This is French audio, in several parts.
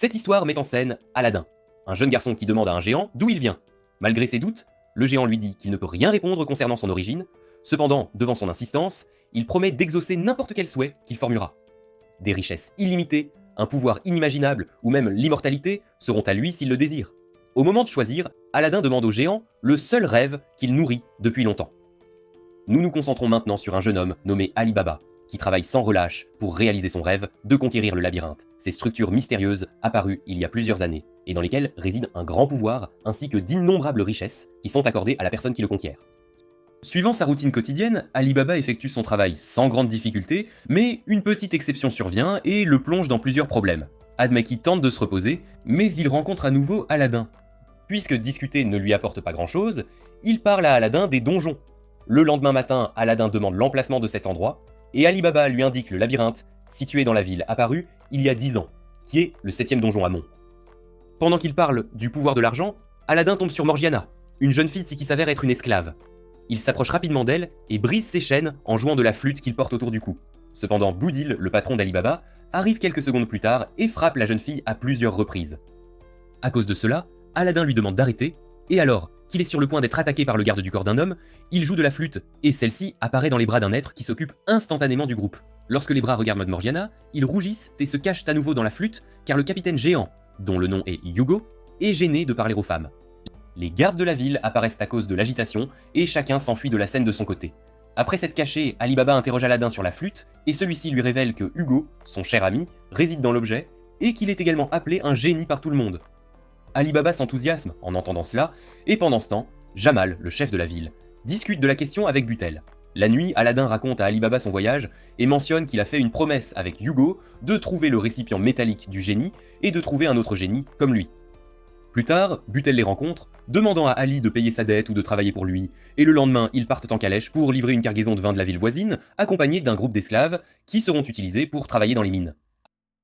Cette histoire met en scène Aladdin, un jeune garçon qui demande à un géant d'où il vient. Malgré ses doutes, le géant lui dit qu'il ne peut rien répondre concernant son origine. Cependant, devant son insistance, il promet d'exaucer n'importe quel souhait qu'il formulera. Des richesses illimitées, un pouvoir inimaginable ou même l'immortalité seront à lui s'il le désire. Au moment de choisir, Aladdin demande au géant le seul rêve qu'il nourrit depuis longtemps. Nous nous concentrons maintenant sur un jeune homme nommé Ali Baba, qui travaille sans relâche pour réaliser son rêve de conquérir le labyrinthe, ces structures mystérieuses apparues il y a plusieurs années, et dans lesquelles réside un grand pouvoir ainsi que d'innombrables richesses qui sont accordées à la personne qui le conquiert. Suivant sa routine quotidienne, Ali Baba effectue son travail sans grande difficulté, mais une petite exception survient et le plonge dans plusieurs problèmes. Admeki tente de se reposer, mais il rencontre à nouveau Aladdin. Puisque discuter ne lui apporte pas grand-chose, il parle à Aladdin des donjons. Le lendemain matin, Aladdin demande l'emplacement de cet endroit, et Ali Baba lui indique le labyrinthe, situé dans la ville apparu il y a 10 ans, qui est le 7e donjon Amon. Pendant qu'il parle du pouvoir de l'argent, Aladdin tombe sur Morgiana, une jeune fille qui s'avère être une esclave. Il s'approche rapidement d'elle et brise ses chaînes en jouant de la flûte qu'il porte autour du cou. Cependant, Boudil, le patron d'Ali Baba, arrive quelques secondes plus tard et frappe la jeune fille à plusieurs reprises. À cause de cela, Aladdin lui demande d'arrêter, et alors qu'il est sur le point d'être attaqué par le garde du corps d'un homme, il joue de la flûte, et celle-ci apparaît dans les bras d'un être qui s'occupe instantanément du groupe. Lorsque les bras regardent Morgiana, ils rougissent et se cachent à nouveau dans la flûte, car le capitaine géant, dont le nom est Hugo, est gêné de parler aux femmes. Les gardes de la ville apparaissent à cause de l'agitation, et chacun s'enfuit de la scène de son côté. Après s'être caché, Ali Baba interroge Aladdin sur la flûte, et celui-ci lui révèle que Hugo, son cher ami, réside dans l'objet, et qu'il est également appelé un génie par tout le monde. Ali Baba s'enthousiasme en entendant cela, et pendant ce temps, Jamal, le chef de la ville, discute de la question avec Butel. La nuit, Aladdin raconte à Ali Baba son voyage, et mentionne qu'il a fait une promesse avec Hugo de trouver le récipient métallique du génie, et de trouver un autre génie comme lui. Plus tard, Butel les rencontre, demandant à Ali de payer sa dette ou de travailler pour lui, et le lendemain, ils partent en calèche pour livrer une cargaison de vin de la ville voisine, accompagnés d'un groupe d'esclaves qui seront utilisés pour travailler dans les mines.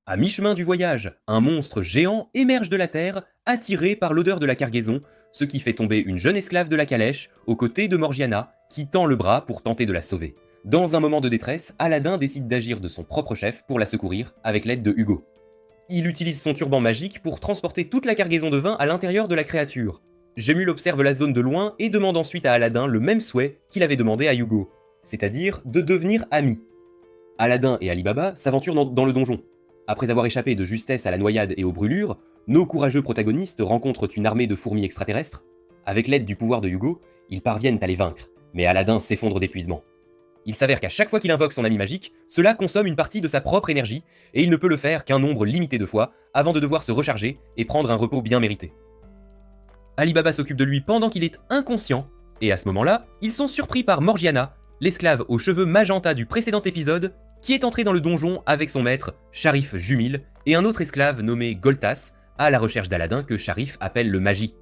À mi-chemin du voyage, un monstre géant émerge de la terre, attiré par l'odeur de la cargaison, ce qui fait tomber une jeune esclave de la calèche aux côtés de Morgiana, qui tend le bras pour tenter de la sauver. Dans un moment de détresse, Aladdin décide d'agir de son propre chef pour la secourir avec l'aide de Hugo. Il utilise son turban magique pour transporter toute la cargaison de vin à l'intérieur de la créature. Gemul observe la zone de loin et demande ensuite à Aladdin le même souhait qu'il avait demandé à Hugo, c'est-à-dire de devenir amis. Aladdin et Ali Baba s'aventurent dans le donjon. Après avoir échappé de justesse à la noyade et aux brûlures, nos courageux protagonistes rencontrent une armée de fourmis extraterrestres. Avec l'aide du pouvoir de Hugo, ils parviennent à les vaincre, mais Aladdin s'effondre d'épuisement. Il s'avère qu'à chaque fois qu'il invoque son ami magique, cela consomme une partie de sa propre énergie, et il ne peut le faire qu'un nombre limité de fois, avant de devoir se recharger et prendre un repos bien mérité. Ali Baba s'occupe de lui pendant qu'il est inconscient, et à ce moment-là, ils sont surpris par Morgiana, l'esclave aux cheveux magenta du précédent épisode, qui est entré dans le donjon avec son maître, Sharif Jumil, et un autre esclave nommé Goltas, à la recherche d'Aladdin que Sharif appelle le Magi.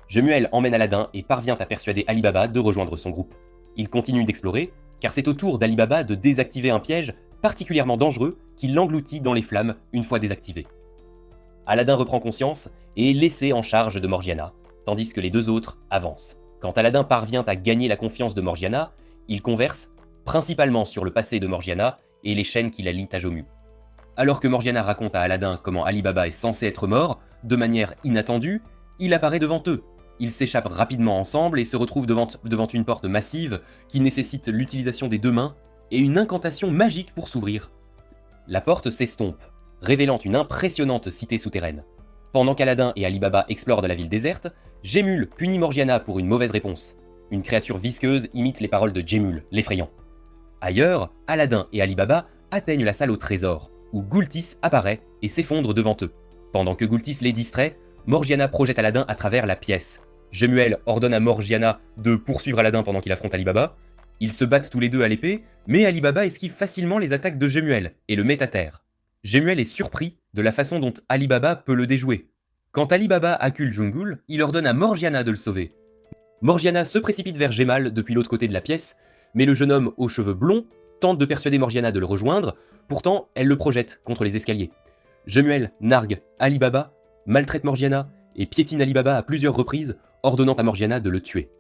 Jemuel emmène Aladdin et parvient à persuader Ali Baba de rejoindre son groupe. Il continue d'explorer, car c'est au tour d'Ali Baba de désactiver un piège particulièrement dangereux qui l'engloutit dans les flammes une fois désactivé. Aladdin reprend conscience et est laissé en charge de Morgiana, tandis que les deux autres avancent. Quand Aladdin parvient à gagner la confiance de Morgiana, il converse principalement sur le passé de Morgiana et les chaînes qui la lient à Jomu. Alors que Morgiana raconte à Aladdin comment Ali Baba est censé être mort, de manière inattendue, il apparaît devant eux. Ils s'échappent rapidement ensemble et se retrouvent devant une porte massive qui nécessite l'utilisation des deux mains et une incantation magique pour s'ouvrir. La porte s'estompe, révélant une impressionnante cité souterraine. Pendant qu'Aladdin et Ali Baba explorent de la ville déserte, Gemul punit Morgiana pour une mauvaise réponse. Une créature visqueuse imite les paroles de Gemul, l'effrayant. Ailleurs, Aladdin et Ali Baba atteignent la salle au trésor, où Gultis apparaît et s'effondre devant eux. Pendant que Gultis les distrait, Morgiana projette Aladdin à travers la pièce. Jemuel ordonne à Morgiana de poursuivre Aladdin pendant qu'il affronte Ali Baba. Ils se battent tous les deux à l'épée, mais Ali Baba esquive facilement les attaques de Jemuel et le met à terre. Jemuel est surpris de la façon dont Ali Baba peut le déjouer. Quand Ali Baba accule Jungul, il ordonne à Morgiana de le sauver. Morgiana se précipite vers Gemal depuis l'autre côté de la pièce, mais le jeune homme aux cheveux blonds tente de persuader Morgiana de le rejoindre, pourtant elle le projette contre les escaliers. Jemuel nargue Ali Baba, maltraite Morgiana et piétine Ali Baba à plusieurs reprises, ordonnant à Morgiana de le tuer.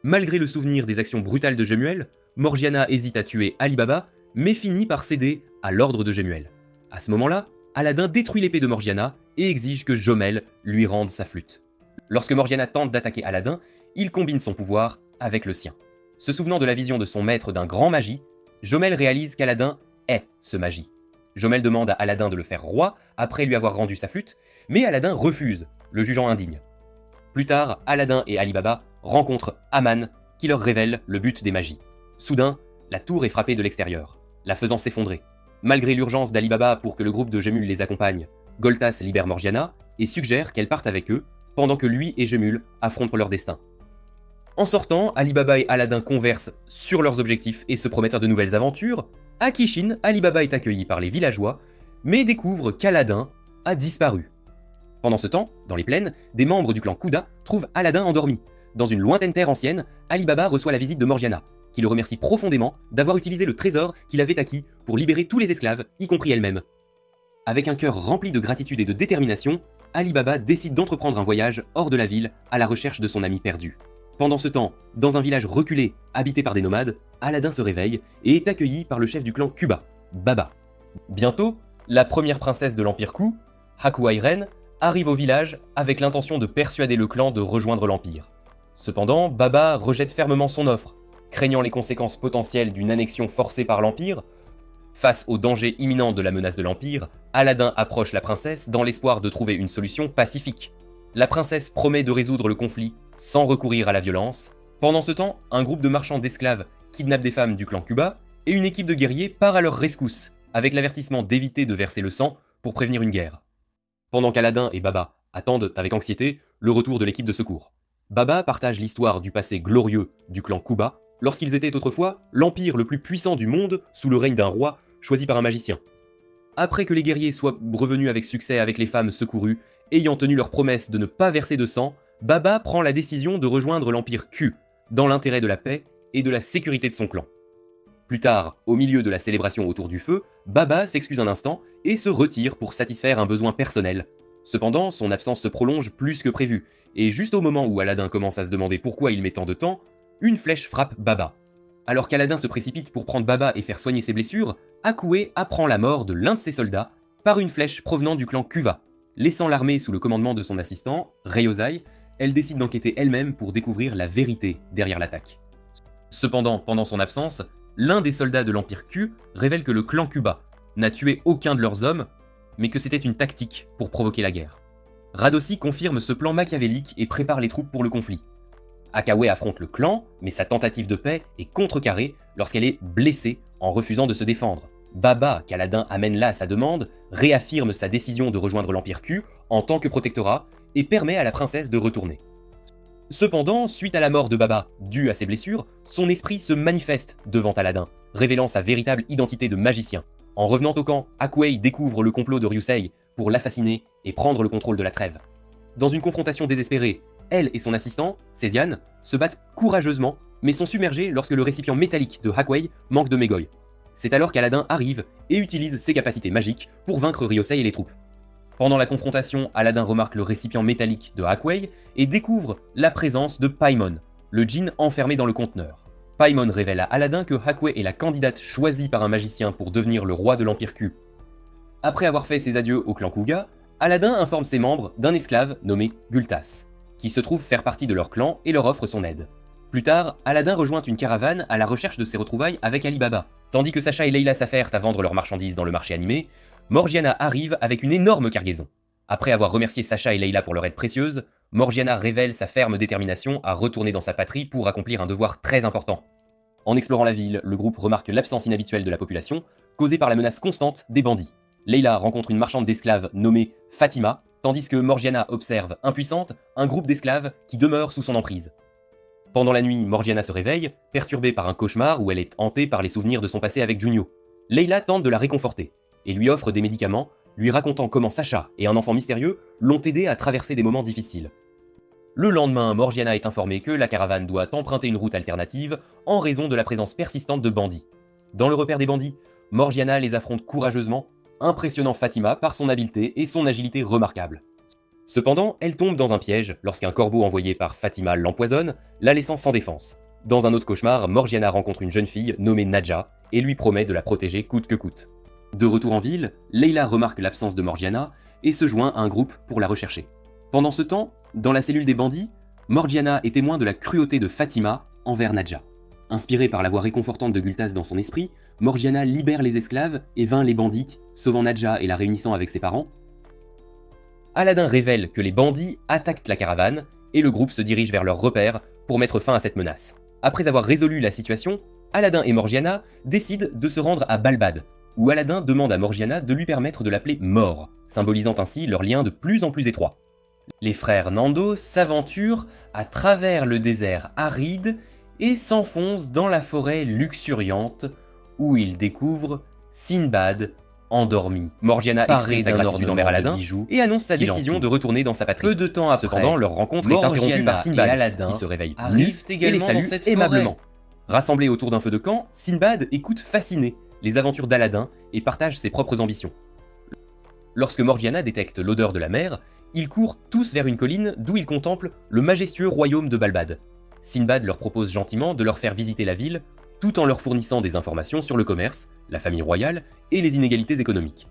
Malgré le souvenir des actions brutales de Jemuel, Morgiana hésite à tuer Ali Baba, mais finit par céder à l'ordre de Jemuel. À ce moment-là, Aladin détruit l'épée de Morgiana et exige que Jomel lui rende sa flûte. Lorsque Morgiana tente d'attaquer Aladin, il combine son pouvoir avec le sien. Se souvenant de la vision de son maître d'un grand magie, Jomel réalise qu'Aladin est ce magie. Jomel demande à Aladin de le faire roi après lui avoir rendu sa flûte, mais Aladin refuse, le jugeant indigne. Plus tard, Aladin et Ali Baba rencontrent Aman qui leur révèle le but des magies. Soudain, la tour est frappée de l'extérieur, la faisant s'effondrer. Malgré l'urgence d'Ali Baba pour que le groupe de Jemul les accompagne, Goltas libère Morgiana et suggère qu'elle parte avec eux, pendant que lui et Jemul affrontent leur destin. En sortant, Ali Baba et Aladin conversent sur leurs objectifs et se promettent de nouvelles aventures. À Kishin, Ali Baba est accueilli par les villageois, mais découvre qu'Aladin a disparu. Pendant ce temps, dans les plaines, des membres du clan Kuda trouvent Aladin endormi. Dans une lointaine terre ancienne, Ali Baba reçoit la visite de Morgiana, qui le remercie profondément d'avoir utilisé le trésor qu'il avait acquis pour libérer tous les esclaves, y compris elle-même. Avec un cœur rempli de gratitude et de détermination, Ali Baba décide d'entreprendre un voyage hors de la ville à la recherche de son ami perdu. Pendant ce temps, dans un village reculé, habité par des nomades, Aladin se réveille et est accueilli par le chef du clan Kuba, Baba. Bientôt, la première princesse de l'Empire Ku, Hakuairen, arrive au village avec l'intention de persuader le clan de rejoindre l'Empire. Cependant, Baba rejette fermement son offre, craignant les conséquences potentielles d'une annexion forcée par l'Empire. Face au danger imminent de la menace de l'Empire, Aladin approche la princesse dans l'espoir de trouver une solution pacifique. La princesse promet de résoudre le conflit sans recourir à la violence. Pendant ce temps, un groupe de marchands d'esclaves kidnappe des femmes du clan Kuba et une équipe de guerriers part à leur rescousse, avec l'avertissement d'éviter de verser le sang pour prévenir une guerre. Pendant qu'Aladin et Baba attendent avec anxiété le retour de l'équipe de secours. Baba partage l'histoire du passé glorieux du clan Kuba, lorsqu'ils étaient autrefois l'empire le plus puissant du monde sous le règne d'un roi choisi par un magicien. Après que les guerriers soient revenus avec succès avec les femmes secourues, ayant tenu leur promesse de ne pas verser de sang, Baba prend la décision de rejoindre l'Empire Q, dans l'intérêt de la paix et de la sécurité de son clan. Plus tard, au milieu de la célébration autour du feu, Baba s'excuse un instant et se retire pour satisfaire un besoin personnel. Cependant, son absence se prolonge plus que prévu, et juste au moment où Aladin commence à se demander pourquoi il met tant de temps, une flèche frappe Baba. Alors qu'Aladin se précipite pour prendre Baba et faire soigner ses blessures, Akoué apprend la mort de l'un de ses soldats par une flèche provenant du clan Kuva. Laissant l'armée sous le commandement de son assistant, Reyosai, elle décide d'enquêter elle-même pour découvrir la vérité derrière l'attaque. Cependant, pendant son absence, l'un des soldats de l'Empire Q révèle que le clan Kuba n'a tué aucun de leurs hommes, mais que c'était une tactique pour provoquer la guerre. Radossi confirme ce plan machiavélique et prépare les troupes pour le conflit. Akawé affronte le clan, mais sa tentative de paix est contrecarrée lorsqu'elle est blessée en refusant de se défendre. Baba, qu'Aladin amène là à sa demande, réaffirme sa décision de rejoindre l'Empire Q en tant que protectorat et permet à la princesse de retourner. Cependant, suite à la mort de Baba, due à ses blessures, son esprit se manifeste devant Aladin, révélant sa véritable identité de magicien. En revenant au camp, Akouei découvre le complot de Ryusei pour l'assassiner et prendre le contrôle de la trêve. Dans une confrontation désespérée, elle et son assistant, Césiane, se battent courageusement, mais sont submergés lorsque le récipient métallique de Hakuei manque de Megoy. C'est alors qu'Aladin arrive et utilise ses capacités magiques pour vaincre Ryusei et les troupes. Pendant la confrontation, Aladin remarque le récipient métallique de Hakuei et découvre la présence de Paimon, le djinn enfermé dans le conteneur. Paimon révèle à Aladin que Hakuei est la candidate choisie par un magicien pour devenir le roi de l'Empire Q. Après avoir fait ses adieux au clan Kuga, Aladin informe ses membres d'un esclave nommé Gultas, qui se trouve faire partie de leur clan et leur offre son aide. Plus tard, Aladin rejoint une caravane à la recherche de ses retrouvailles avec Ali Baba. Tandis que Sacha et Leila s'affairent à vendre leurs marchandises dans le marché animé, Morgiana arrive avec une énorme cargaison. Après avoir remercié Sacha et Leila pour leur aide précieuse, Morgiana révèle sa ferme détermination à retourner dans sa patrie pour accomplir un devoir très important. En explorant la ville, le groupe remarque l'absence inhabituelle de la population, causée par la menace constante des bandits. Leila rencontre une marchande d'esclaves nommée Fatima, tandis que Morgiana observe, impuissante, un groupe d'esclaves qui demeure sous son emprise. Pendant la nuit, Morgiana se réveille, perturbée par un cauchemar où elle est hantée par les souvenirs de son passé avec Junio. Leila tente de la réconforter, et lui offre des médicaments, lui racontant comment Sacha et un enfant mystérieux l'ont aidé à traverser des moments difficiles. Le lendemain, Morgiana est informée que la caravane doit emprunter une route alternative en raison de la présence persistante de bandits. Dans le repère des bandits, Morgiana les affronte courageusement, impressionnant Fatima par son habileté et son agilité remarquables. Cependant, elle tombe dans un piège lorsqu'un corbeau envoyé par Fatima l'empoisonne, la laissant sans défense. Dans un autre cauchemar, Morgiana rencontre une jeune fille nommée Nadja et lui promet de la protéger coûte que coûte. De retour en ville, Leila remarque l'absence de Morgiana et se joint à un groupe pour la rechercher. Pendant ce temps, dans la cellule des bandits, Morgiana est témoin de la cruauté de Fatima envers Nadja. Inspirée par la voix réconfortante de Gultaz dans son esprit, Morgiana libère les esclaves et vainc les bandits, sauvant Nadja et la réunissant avec ses parents. Aladdin révèle que les bandits attaquent la caravane et le groupe se dirige vers leur repère pour mettre fin à cette menace. Après avoir résolu la situation, Aladdin et Morgiana décident de se rendre à Balbad, où Aladdin demande à Morgiana de lui permettre de l'appeler Mor, symbolisant ainsi leur lien de plus en plus étroit. Les frères Nando s'aventurent à travers le désert aride et s'enfoncent dans la forêt luxuriante où ils découvrent Sinbad endormi. Morgiana exprime sa gratitude envers Aladdin et annonce sa décision de retourner dans sa patrie. Peu de temps après, cependant, leur rencontre est interrompue par Sinbad, qui se réveille arrive également et les salue aimablement. Rassemblés autour d'un feu de camp, Sinbad écoute fasciné les aventures d'Aladdin et partage ses propres ambitions. Lorsque Morgiana détecte l'odeur de la mer, ils courent tous vers une colline d'où ils contemplent le majestueux royaume de Balbad. Sinbad leur propose gentiment de leur faire visiter la ville, tout en leur fournissant des informations sur le commerce, la famille royale et les inégalités économiques.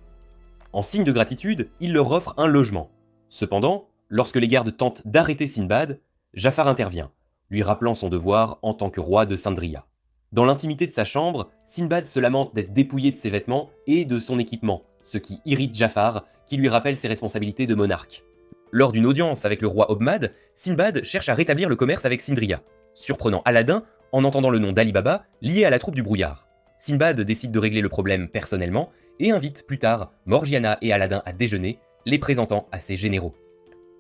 En signe de gratitude, il leur offre un logement. Cependant, lorsque les gardes tentent d'arrêter Sinbad, Jafar intervient, lui rappelant son devoir en tant que roi de Sindria. Dans l'intimité de sa chambre, Sinbad se lamente d'être dépouillé de ses vêtements et de son équipement, ce qui irrite Jafar, qui lui rappelle ses responsabilités de monarque. Lors d'une audience avec le roi Obmad, Sinbad cherche à rétablir le commerce avec Sindria, surprenant Aladdin en entendant le nom d'Ali Baba lié à la troupe du brouillard. Sinbad décide de régler le problème personnellement et invite plus tard Morgiana et Aladdin à déjeuner, les présentant à ses généraux.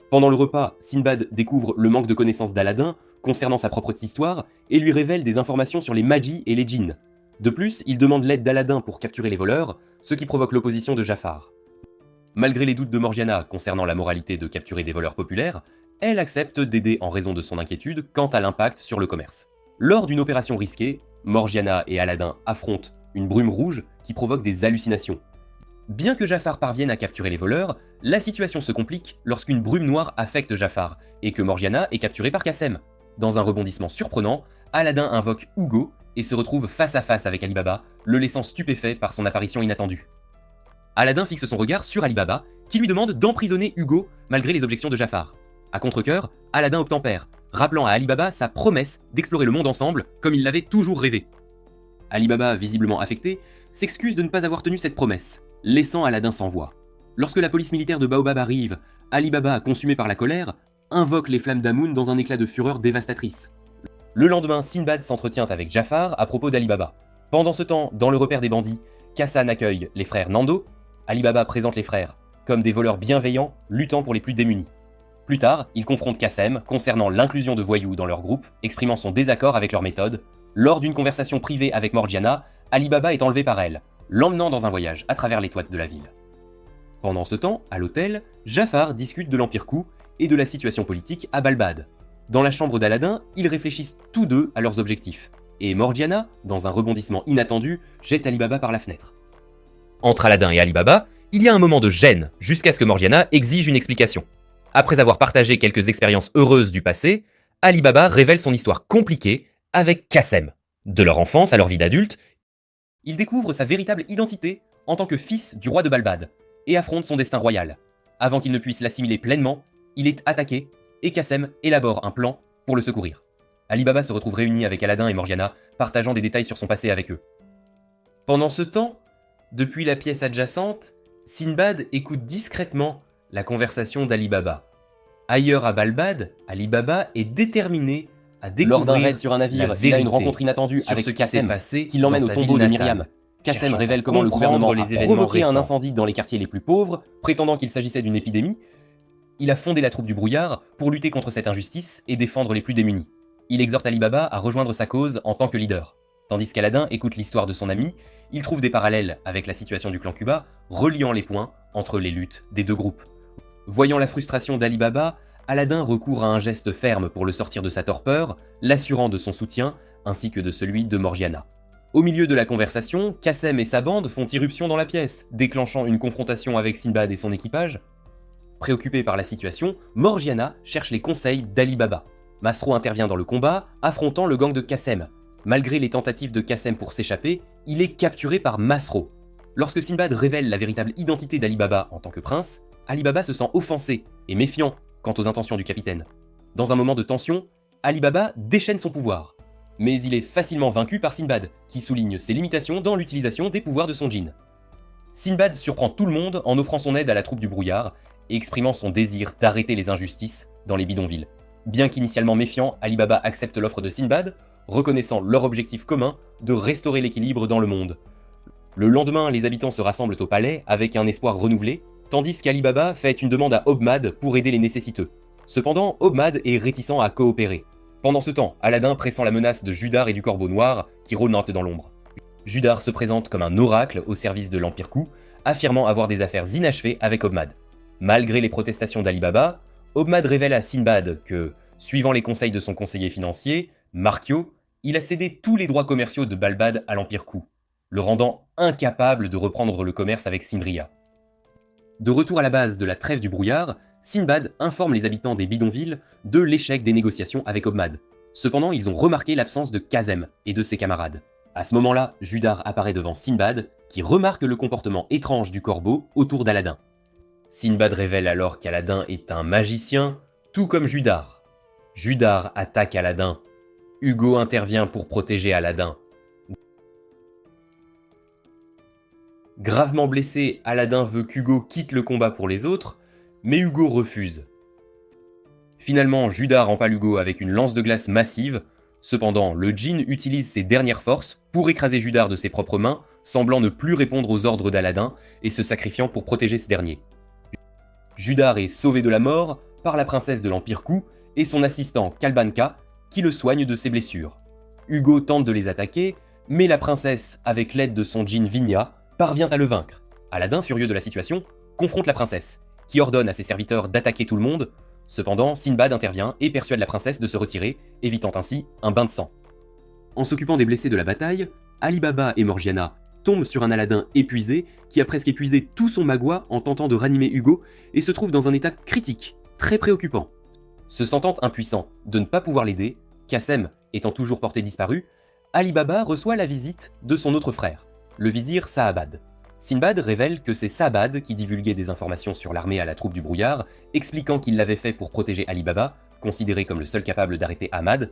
Pendant le repas, Sinbad découvre le manque de connaissances d'Aladdin concernant sa propre histoire et lui révèle des informations sur les Magis et les djinns. De plus, il demande l'aide d'Aladdin pour capturer les voleurs, ce qui provoque l'opposition de Jafar. Malgré les doutes de Morgiana concernant la moralité de capturer des voleurs populaires, elle accepte d'aider en raison de son inquiétude quant à l'impact sur le commerce. Lors d'une opération risquée, Morgiana et Aladdin affrontent une brume rouge qui provoque des hallucinations. Bien que Jafar parvienne à capturer les voleurs, la situation se complique lorsqu'une brume noire affecte Jafar et que Morgiana est capturée par Kassem. Dans un rebondissement surprenant, Aladdin invoque Ugo et se retrouve face à face avec Ali Baba, le laissant stupéfait par son apparition inattendue. Aladdin fixe son regard sur Ali Baba, qui lui demande d'emprisonner Ugo malgré les objections de Jafar. À contre-cœur, Aladdin obtempère, rappelant à Ali Baba sa promesse d'explorer le monde ensemble comme il l'avait toujours rêvé. Ali Baba, visiblement affecté, s'excuse de ne pas avoir tenu cette promesse, laissant Aladdin sans voix. Lorsque la police militaire de Baobab arrive, Ali Baba, consumé par la colère, invoque les flammes d'Amoun dans un éclat de fureur dévastatrice. Le lendemain, Sinbad s'entretient avec Jafar à propos d'Ali Baba. Pendant ce temps, dans le repère des bandits, Kassan accueille les frères Nando. Ali Baba présente les frères comme des voleurs bienveillants luttant pour les plus démunis. Plus tard, il confronte Kassem concernant l'inclusion de voyous dans leur groupe, exprimant son désaccord avec leur méthode. Lors d'une conversation privée avec Morgiana, Ali Baba est enlevé par elle, l'emmenant dans un voyage à travers les toits de la ville. Pendant ce temps, à l'hôtel, Jafar discute de l'Empire Kou et de la situation politique à Balbad. Dans la chambre d'Aladdin, ils réfléchissent tous deux à leurs objectifs, et Morgiana, dans un rebondissement inattendu, jette Ali Baba par la fenêtre. Entre Aladdin et Ali Baba, il y a un moment de gêne, jusqu'à ce que Morgiana exige une explication. Après avoir partagé quelques expériences heureuses du passé, Ali Baba révèle son histoire compliquée avec Kassem. De leur enfance à leur vie d'adulte, il découvre sa véritable identité en tant que fils du roi de Balbad, et affronte son destin royal. Avant qu'il ne puisse l'assimiler pleinement, il est attaqué, et Kassem élabore un plan pour le secourir. Ali Baba se retrouve réuni avec Aladdin et Morgiana, partageant des détails sur son passé avec eux. Pendant ce temps, depuis la pièce adjacente, Sinbad écoute discrètement la conversation d'Ali Baba. Ailleurs à Balbad, Ali Baba est déterminé à découvrir. Lors d'un raid sur un navire, il a une rencontre inattendue avec ce Kassem qui l'emmène au tombeau de Myriam. Kassem révèle comment le gouvernement a provoqué un incendie dans les quartiers les plus pauvres, prétendant qu'il s'agissait d'une épidémie. Il a fondé la troupe du brouillard pour lutter contre cette injustice et défendre les plus démunis. Il exhorte Ali Baba à rejoindre sa cause en tant que leader. Tandis qu'Aladdin écoute l'histoire de son ami, il trouve des parallèles avec la situation du clan Cuba, reliant les points entre les luttes des deux groupes. Voyant la frustration d'Ali Baba, Aladdin recourt à un geste ferme pour le sortir de sa torpeur, l'assurant de son soutien, ainsi que de celui de Morgiana. Au milieu de la conversation, Kassem et sa bande font irruption dans la pièce, déclenchant une confrontation avec Sinbad et son équipage. Préoccupé par la situation, Morgiana cherche les conseils d'Ali Baba. Masro intervient dans le combat, affrontant le gang de Kassem. Malgré les tentatives de Kassem pour s'échapper, il est capturé par Masro. Lorsque Sinbad révèle la véritable identité d'Ali Baba en tant que prince, Ali Baba se sent offensé et méfiant quant aux intentions du capitaine. Dans un moment de tension, Ali Baba déchaîne son pouvoir. Mais il est facilement vaincu par Sinbad, qui souligne ses limitations dans l'utilisation des pouvoirs de son djinn. Sinbad surprend tout le monde en offrant son aide à la troupe du brouillard et exprimant son désir d'arrêter les injustices dans les bidonvilles. Bien qu'initialement méfiant, Ali Baba accepte l'offre de Sinbad, reconnaissant leur objectif commun de restaurer l'équilibre dans le monde. Le lendemain, les habitants se rassemblent au palais avec un espoir renouvelé, tandis qu'Ali Baba fait une demande à Obmad pour aider les nécessiteux. Cependant, Obmad est réticent à coopérer. Pendant ce temps, Aladdin pressent la menace de Judar et du Corbeau Noir qui rôdent dans l'ombre. Judar se présente comme un oracle au service de l'Empire Ku, affirmant avoir des affaires inachevées avec Obmad. Malgré les protestations d'Ali Baba, Obmad révèle à Sinbad que, suivant les conseils de son conseiller financier, Markio, il a cédé tous les droits commerciaux de Balbad à l'Empire Ku, le rendant incapable de reprendre le commerce avec Sindria. De retour à la base de la trêve du brouillard, Sinbad informe les habitants des bidonvilles de l'échec des négociations avec Obmad. Cependant, ils ont remarqué l'absence de Kazem et de ses camarades. À ce moment-là, Judar apparaît devant Sinbad, qui remarque le comportement étrange du corbeau autour d'Aladin. Sinbad révèle alors qu'Aladin est un magicien, tout comme Judar. Judar attaque Aladin. Hugo intervient pour protéger Aladin. Gravement blessé, Aladin veut qu'Hugo quitte le combat pour les autres, mais Hugo refuse. Finalement, Judar empale Hugo avec une lance de glace massive. Cependant, le djinn utilise ses dernières forces pour écraser Judar de ses propres mains, semblant ne plus répondre aux ordres d'Aladin et se sacrifiant pour protéger ce dernier. Judar est sauvé de la mort par la princesse de l'Empire Ku et son assistant Kalbanka qui le soigne de ses blessures. Hugo tente de les attaquer, mais la princesse, avec l'aide de son djinn Vinya, parvient à le vaincre. Aladin, furieux de la situation, confronte la princesse, qui ordonne à ses serviteurs d'attaquer tout le monde. Cependant, Sinbad intervient et persuade la princesse de se retirer, évitant ainsi un bain de sang. En s'occupant des blessés de la bataille, Ali Baba et Morgiana tombent sur un Aladin épuisé qui a presque épuisé tout son magua en tentant de ranimer Hugo et se trouve dans un état critique, très préoccupant. Se sentant impuissant de ne pas pouvoir l'aider, Kassem étant toujours porté disparu, Ali Baba reçoit la visite de son autre frère, le vizir Saabad. Sinbad révèle que c'est Saabad qui divulguait des informations sur l'armée à la troupe du brouillard, expliquant qu'il l'avait fait pour protéger Ali Baba, considéré comme le seul capable d'arrêter Ahmad.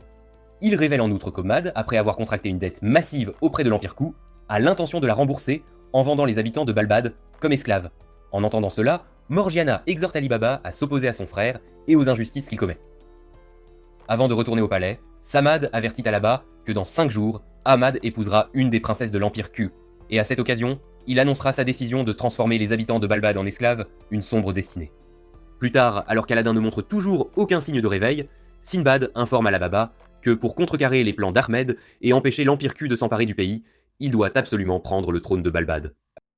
Il révèle en outre qu'Ahmad, après avoir contracté une dette massive auprès de l'Empire Ku, a l'intention de la rembourser en vendant les habitants de Balbad comme esclaves. En entendant cela, Morgiana exhorte Ali Baba à s'opposer à son frère et aux injustices qu'il commet. Avant de retourner au palais, Samad avertit Alaba que dans 5 jours, Ahmad épousera une des princesses de l'Empire Ku, et à cette occasion, il annoncera sa décision de transformer les habitants de Balbad en esclaves, une sombre destinée. Plus tard, alors qu'Aladin ne montre toujours aucun signe de réveil, Sinbad informe Alababa que pour contrecarrer les plans d'Ahmed et empêcher l'Empire Ku de s'emparer du pays, il doit absolument prendre le trône de Balbad.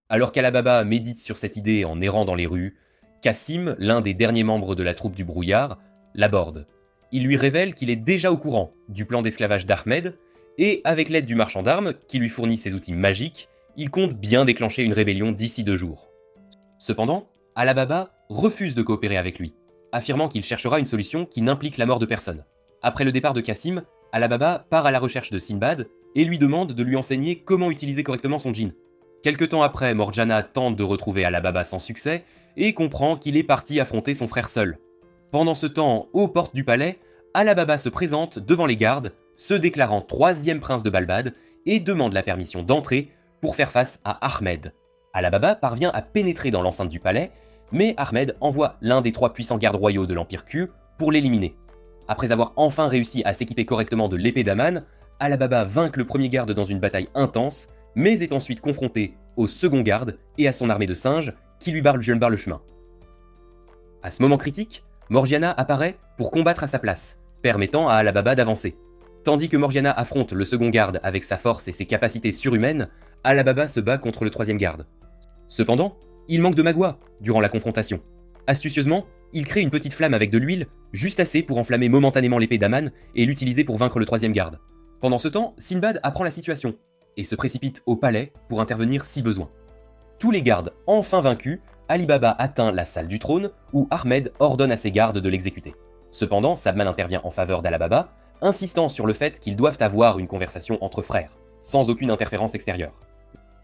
Alors qu'Alababa médite sur cette idée en errant dans les rues, Cassim, l'un des derniers membres de la troupe du brouillard, l'aborde. Il lui révèle qu'il est déjà au courant du plan d'esclavage d'Ahmed, et avec l'aide du marchand d'armes, qui lui fournit ses outils magiques, il compte bien déclencher une rébellion d'ici 2 jours. Cependant, Alababa refuse de coopérer avec lui, affirmant qu'il cherchera une solution qui n'implique la mort de personne. Après le départ de Cassim, Alababa part à la recherche de Sinbad et lui demande de lui enseigner comment utiliser correctement son djinn. Quelque temps après, Morgiana tente de retrouver Alababa sans succès et comprend qu'il est parti affronter son frère seul. Pendant ce temps, aux portes du palais, Alababa se présente devant les gardes, se déclarant 3e prince de Balbad et demande la permission d'entrer pour faire face à Ahmed. Alababa parvient à pénétrer dans l'enceinte du palais, mais Ahmed envoie l'un des 3 puissants gardes royaux de l'Empire Ku pour l'éliminer. Après avoir enfin réussi à s'équiper correctement de l'épée d'Aman, Alababa vainc le premier garde dans une bataille intense, mais est ensuite confronté au second garde et à son armée de singes qui lui barre le chemin. À ce moment critique, Morgiana apparaît pour combattre à sa place, permettant à Alababa d'avancer. Tandis que Morgiana affronte le second garde avec sa force et ses capacités surhumaines, Alababa se bat contre le 3e garde. Cependant, il manque de magua durant la confrontation. Astucieusement, il crée une petite flamme avec de l'huile, juste assez pour enflammer momentanément l'épée d'Aman et l'utiliser pour vaincre le 3e garde. Pendant ce temps, Sinbad apprend la situation et se précipite au palais pour intervenir si besoin. Tous les gardes enfin vaincus, Ali Baba atteint la salle du trône où Ahmed ordonne à ses gardes de l'exécuter. Cependant, Sabman intervient en faveur d'Alababa, insistant sur le fait qu'ils doivent avoir une conversation entre frères, sans aucune interférence extérieure.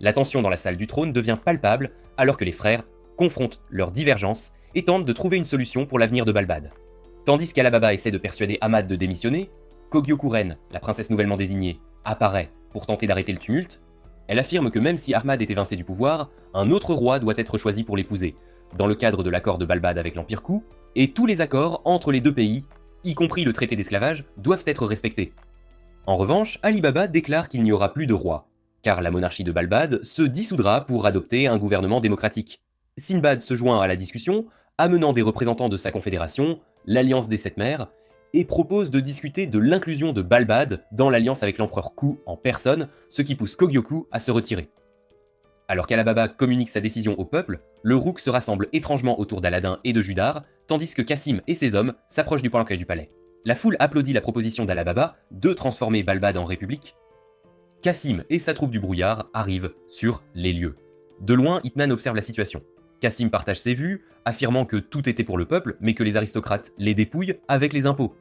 La tension dans la salle du trône devient palpable alors que les frères confrontent leurs divergences et tentent de trouver une solution pour l'avenir de Balbad. Tandis qu'Alababa essaie de persuader Ahmad de démissionner, Kogyo-Kuren, la princesse nouvellement désignée, apparaît pour tenter d'arrêter le tumulte. Elle affirme que même si Ahmad est évincé du pouvoir, un autre roi doit être choisi pour l'épouser, dans le cadre de l'accord de Balbad avec l'Empire Ku, et tous les accords entre les deux pays, y compris le traité d'esclavage, doivent être respectés. En revanche, Ali Baba déclare qu'il n'y aura plus de roi, car la monarchie de Balbad se dissoudra pour adopter un gouvernement démocratique. Sinbad se joint à la discussion, amenant des représentants de sa confédération, l'Alliance des Sept Mers, et propose de discuter de l'inclusion de Balbad dans l'alliance avec l'empereur Ku en personne, ce qui pousse Kogyo-ku à se retirer. Alors qu'Alababa communique sa décision au peuple, le Rouk se rassemble étrangement autour d'Aladin et de Judar, tandis que Cassim et ses hommes s'approchent du palanquin du palais. La foule applaudit la proposition d'Alababa de transformer Balbad en république. Cassim et sa troupe du brouillard arrivent sur les lieux. De loin, Itnan observe la situation. Cassim partage ses vues, affirmant que tout était pour le peuple, mais que les aristocrates les dépouillent avec les impôts.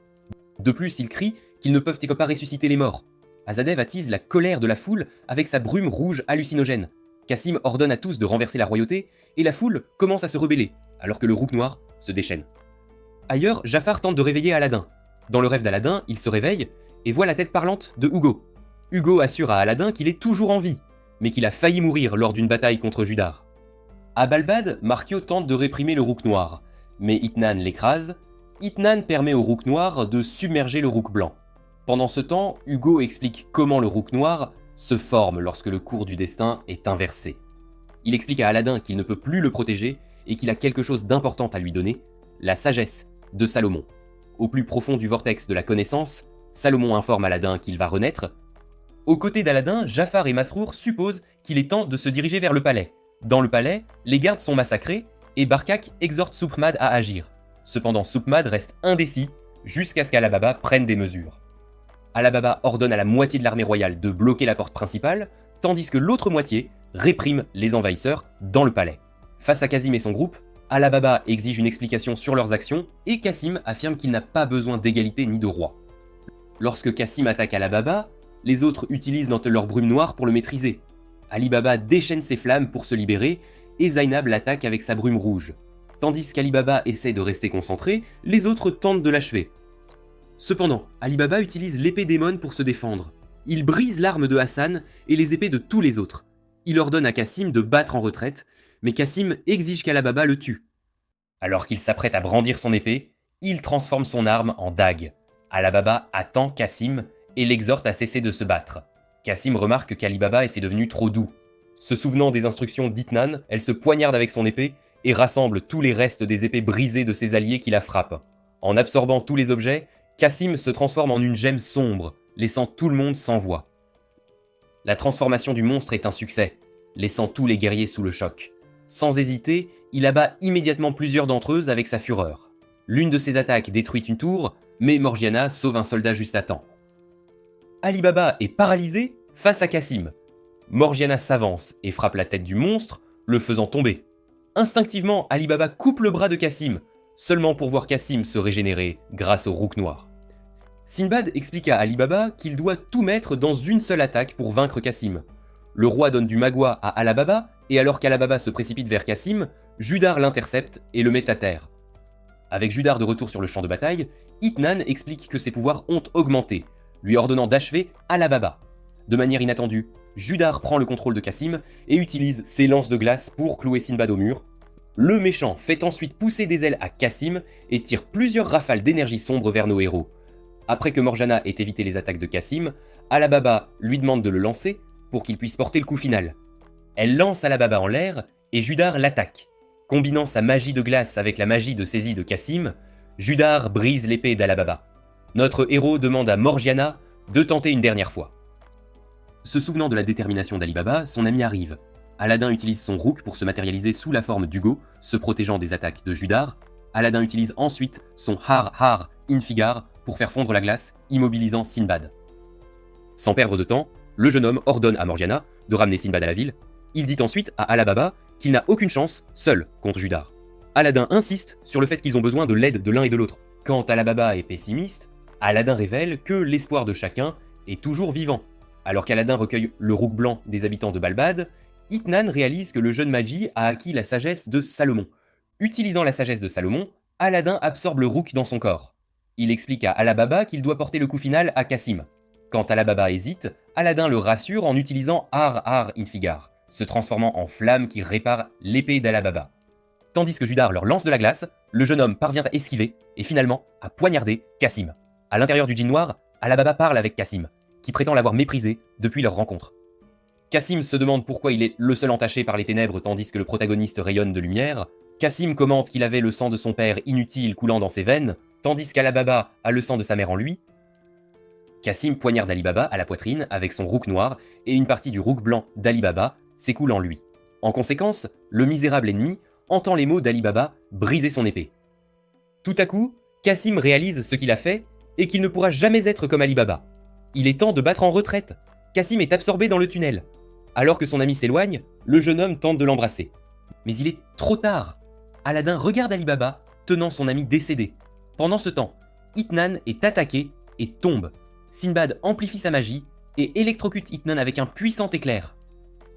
De plus, il crie qu'ils ne peuvent pas ressusciter les morts. Azadev attise la colère de la foule avec sa brume rouge hallucinogène. Cassim ordonne à tous de renverser la royauté, et la foule commence à se rebeller, alors que le Rouk noir se déchaîne. Ailleurs, Jafar tente de réveiller Aladin. Dans le rêve d'Aladin, il se réveille et voit la tête parlante de Hugo. Hugo assure à Aladin qu'il est toujours en vie, mais qu'il a failli mourir lors d'une bataille contre Judar. À Balbad, Markio tente de réprimer le Rouk noir, mais Itnan l'écrase. Itnan permet au Rouk noir de submerger le Rouk blanc. Pendant ce temps, Hugo explique comment le Rouk noir se forme lorsque le cours du destin est inversé. Il explique à Aladin qu'il ne peut plus le protéger et qu'il a quelque chose d'important à lui donner, la sagesse de Salomon. Au plus profond du vortex de la connaissance, Salomon informe Aladin qu'il va renaître. Aux côtés d'Aladin, Jafar et Masrour supposent qu'il est temps de se diriger vers le palais. Dans le palais, les gardes sont massacrés et Barkak exhorte Soukmad à agir. Cependant, Soukmad reste indécis jusqu'à ce qu'Alababa prenne des mesures. Alababa ordonne à la moitié de l'armée royale de bloquer la porte principale, tandis que l'autre moitié réprime les envahisseurs dans le palais. Face à Kazim et son groupe, Alababa exige une explication sur leurs actions et Cassim affirme qu'il n'a pas besoin d'égalité ni de roi. Lorsque Cassim attaque Alababa, les autres utilisent leur brume noire pour le maîtriser. Ali Baba déchaîne ses flammes pour se libérer et Zainab l'attaque avec sa brume rouge. Tandis qu'Ali Baba essaie de rester concentré, les autres tentent de l'achever. Cependant, Ali Baba utilise l'épée démon pour se défendre. Il brise l'arme de Hassan et les épées de tous les autres. Il ordonne à Cassim de battre en retraite, mais Cassim exige qu'Alababa le tue. Alors qu'il s'apprête à brandir son épée, il transforme son arme en dague. Alababa attend Cassim et l'exhorte à cesser de se battre. Cassim remarque qu'Ali Baba est devenu trop doux. Se souvenant des instructions d'Itnan, elle se poignarde avec son épée et rassemble tous les restes des épées brisées de ses alliés qui la frappent. En absorbant tous les objets, Cassim se transforme en une gemme sombre, laissant tout le monde sans voix. La transformation du monstre est un succès, laissant tous les guerriers sous le choc. Sans hésiter, il abat immédiatement plusieurs d'entre eux avec sa fureur. L'une de ses attaques détruit une tour, mais Morgiana sauve un soldat juste à temps. Ali Baba est paralysé face à Cassim. Morgiana s'avance et frappe la tête du monstre, le faisant tomber. Instinctivement, Ali Baba coupe le bras de Cassim, seulement pour voir Cassim se régénérer grâce au Rouk noir. Sinbad explique à Ali Baba qu'il doit tout mettre dans une seule attaque pour vaincre Cassim. Le roi donne du magua à Alababa, et alors qu'Alababa se précipite vers Cassim, Judar l'intercepte et le met à terre. Avec Judar de retour sur le champ de bataille, Itnan explique que ses pouvoirs ont augmenté, lui ordonnant d'achever Alababa. De manière inattendue, Judar prend le contrôle de Cassim et utilise ses lances de glace pour clouer Sinbad au mur. Le méchant fait ensuite pousser des ailes à Cassim et tire plusieurs rafales d'énergie sombre vers nos héros. Après que Morgiana ait évité les attaques de Cassim, Alababa lui demande de le lancer pour qu'il puisse porter le coup final. Elle lance Alababa en l'air et Judar l'attaque. Combinant sa magie de glace avec la magie de saisie de Cassim, Judar brise l'épée d'Alababa. Notre héros demande à Morgiana de tenter une dernière fois. Se souvenant de la détermination d'Ali Baba, son ami arrive. Aladin utilise son Rouk pour se matérialiser sous la forme d'Hugo, se protégeant des attaques de Judar. Aladin utilise ensuite son Har Infigar pour faire fondre la glace, immobilisant Sinbad. Sans perdre de temps, le jeune homme ordonne à Morgiana de ramener Sinbad à la ville. Il dit ensuite à Alababa qu'il n'a aucune chance seul contre Judar. Aladin insiste sur le fait qu'ils ont besoin de l'aide de l'un et de l'autre. Quand Alababa est pessimiste, Aladin révèle que l'espoir de chacun est toujours vivant. Alors qu'Aladin recueille le Rouk blanc des habitants de Balbad, Itnan réalise que le jeune magi a acquis la sagesse de Salomon. Utilisant la sagesse de Salomon, Aladdin absorbe le rouk dans son corps. Il explique à Alibaba qu'il doit porter le coup final à Cassim. Quand Alibaba hésite, Aladdin le rassure en utilisant Ar Infigar, se transformant en flamme qui répare l'épée d'Alibaba. Tandis que Judar leur lance de la glace, le jeune homme parvient à esquiver et finalement à poignarder Cassim. À l'intérieur du djinn noir, Alibaba parle avec Cassim, qui prétend l'avoir méprisé depuis leur rencontre. Cassim se demande pourquoi il est le seul entaché par les ténèbres tandis que le protagoniste rayonne de lumière. Cassim commente qu'il avait le sang de son père inutile coulant dans ses veines, tandis qu'Alibaba a le sang de sa mère en lui. Cassim poignarde Alibaba à la poitrine avec son rouk noir et une partie du rouk blanc d'Alibaba s'écoule en lui. En conséquence, le misérable ennemi entend les mots d'Alibaba briser son épée. Tout à coup, Cassim réalise ce qu'il a fait et qu'il ne pourra jamais être comme Alibaba. Il est temps de battre en retraite. Cassim est absorbé dans le tunnel. Alors que son ami s'éloigne, le jeune homme tente de l'embrasser. Mais il est trop tard. Aladdin regarde Alibaba, tenant son ami décédé. Pendant ce temps, Itnan est attaqué et tombe. Sinbad amplifie sa magie et électrocute Itnan avec un puissant éclair.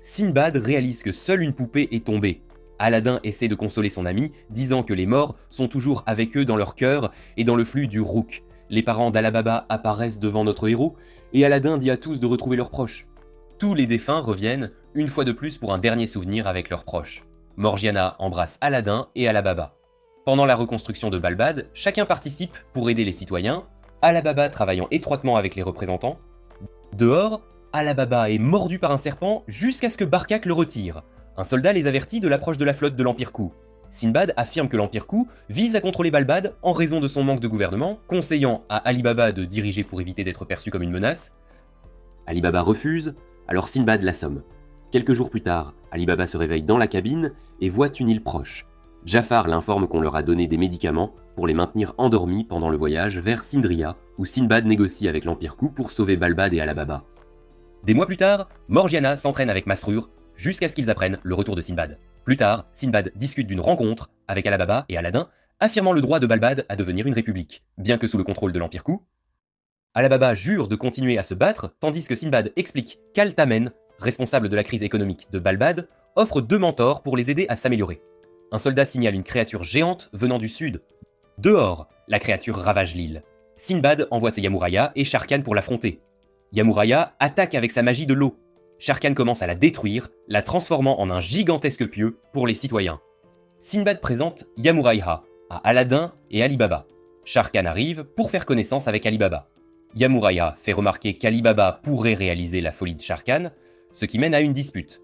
Sinbad réalise que seule une poupée est tombée. Aladdin essaie de consoler son ami, disant que les morts sont toujours avec eux dans leur cœur et dans le flux du rouk. Les parents d'Alibaba apparaissent devant notre héros, et Aladdin dit à tous de retrouver leurs proches. Tous les défunts reviennent, une fois de plus pour un dernier souvenir avec leurs proches. Morgiana embrasse Aladdin et Alibaba. Pendant la reconstruction de Balbad, chacun participe pour aider les citoyens, Alibaba travaillant étroitement avec les représentants. Dehors, Alibaba est mordu par un serpent jusqu'à ce que Barkak le retire. Un soldat les avertit de l'approche de la flotte de l'Empire Ku. Sinbad affirme que l'Empire Ku vise à contrôler Balbad en raison de son manque de gouvernement, conseillant à Alibaba de diriger pour éviter d'être perçu comme une menace. Alibaba refuse, alors Sinbad l'assomme. Quelques jours plus tard, Alibaba se réveille dans la cabine et voit une île proche. Jafar l'informe qu'on leur a donné des médicaments pour les maintenir endormis pendant le voyage vers Sindria, où Sinbad négocie avec l'Empire Ku pour sauver Balbad et Alibaba. Des mois plus tard, Morgiana s'entraîne avec Masrur jusqu'à ce qu'ils apprennent le retour de Sinbad. Plus tard, Sinbad discute d'une rencontre avec Alibaba et Aladdin, affirmant le droit de Balbad à devenir une république, bien que sous le contrôle de l'Empire Ku. Alibaba jure de continuer à se battre, tandis que Sinbad explique qu'Al-Tamen, responsable de la crise économique de Balbad, offre 2 mentors pour les aider à s'améliorer. Un soldat signale une créature géante venant du sud. Dehors, la créature ravage l'île. Sinbad envoie Yamuraya et Sharkan pour l'affronter. Yamuraya attaque avec sa magie de l'eau. Sharkan commence à la détruire, la transformant en un gigantesque pieu pour les citoyens. Sinbad présente Yamuraya à Aladdin et Alibaba. Sharkan arrive pour faire connaissance avec Alibaba. Yamuraya fait remarquer qu'Alibaba pourrait réaliser la folie de Sharkan, ce qui mène à une dispute.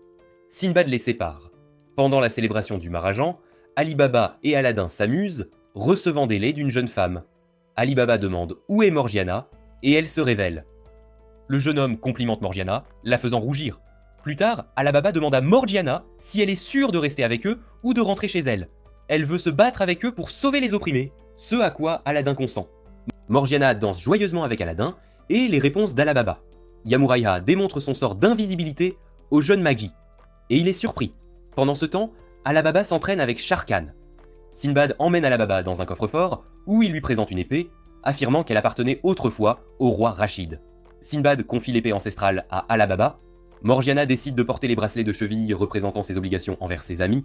Sinbad les sépare. Pendant la célébration du Maharajan, Alibaba et Aladdin s'amusent, recevant des laits d'une jeune femme. Alibaba demande où est Morgiana, et elle se révèle. Le jeune homme complimente Morgiana, la faisant rougir. Plus tard, Alibaba demande à Morgiana si elle est sûre de rester avec eux ou de rentrer chez elle. Elle veut se battre avec eux pour sauver les opprimés, ce à quoi Aladdin consent. Morgiana danse joyeusement avec Aladdin et les réponses d'Alibaba. Yamuraya démontre son sort d'invisibilité au jeune Magi, et il est surpris. Pendant ce temps, Alibaba s'entraîne avec Sharkan. Sinbad emmène Alibaba dans un coffre-fort où il lui présente une épée, affirmant qu'elle appartenait autrefois au roi Rachid. Sinbad confie l'épée ancestrale à Alibaba. Morgiana décide de porter les bracelets de cheville représentant ses obligations envers ses amis.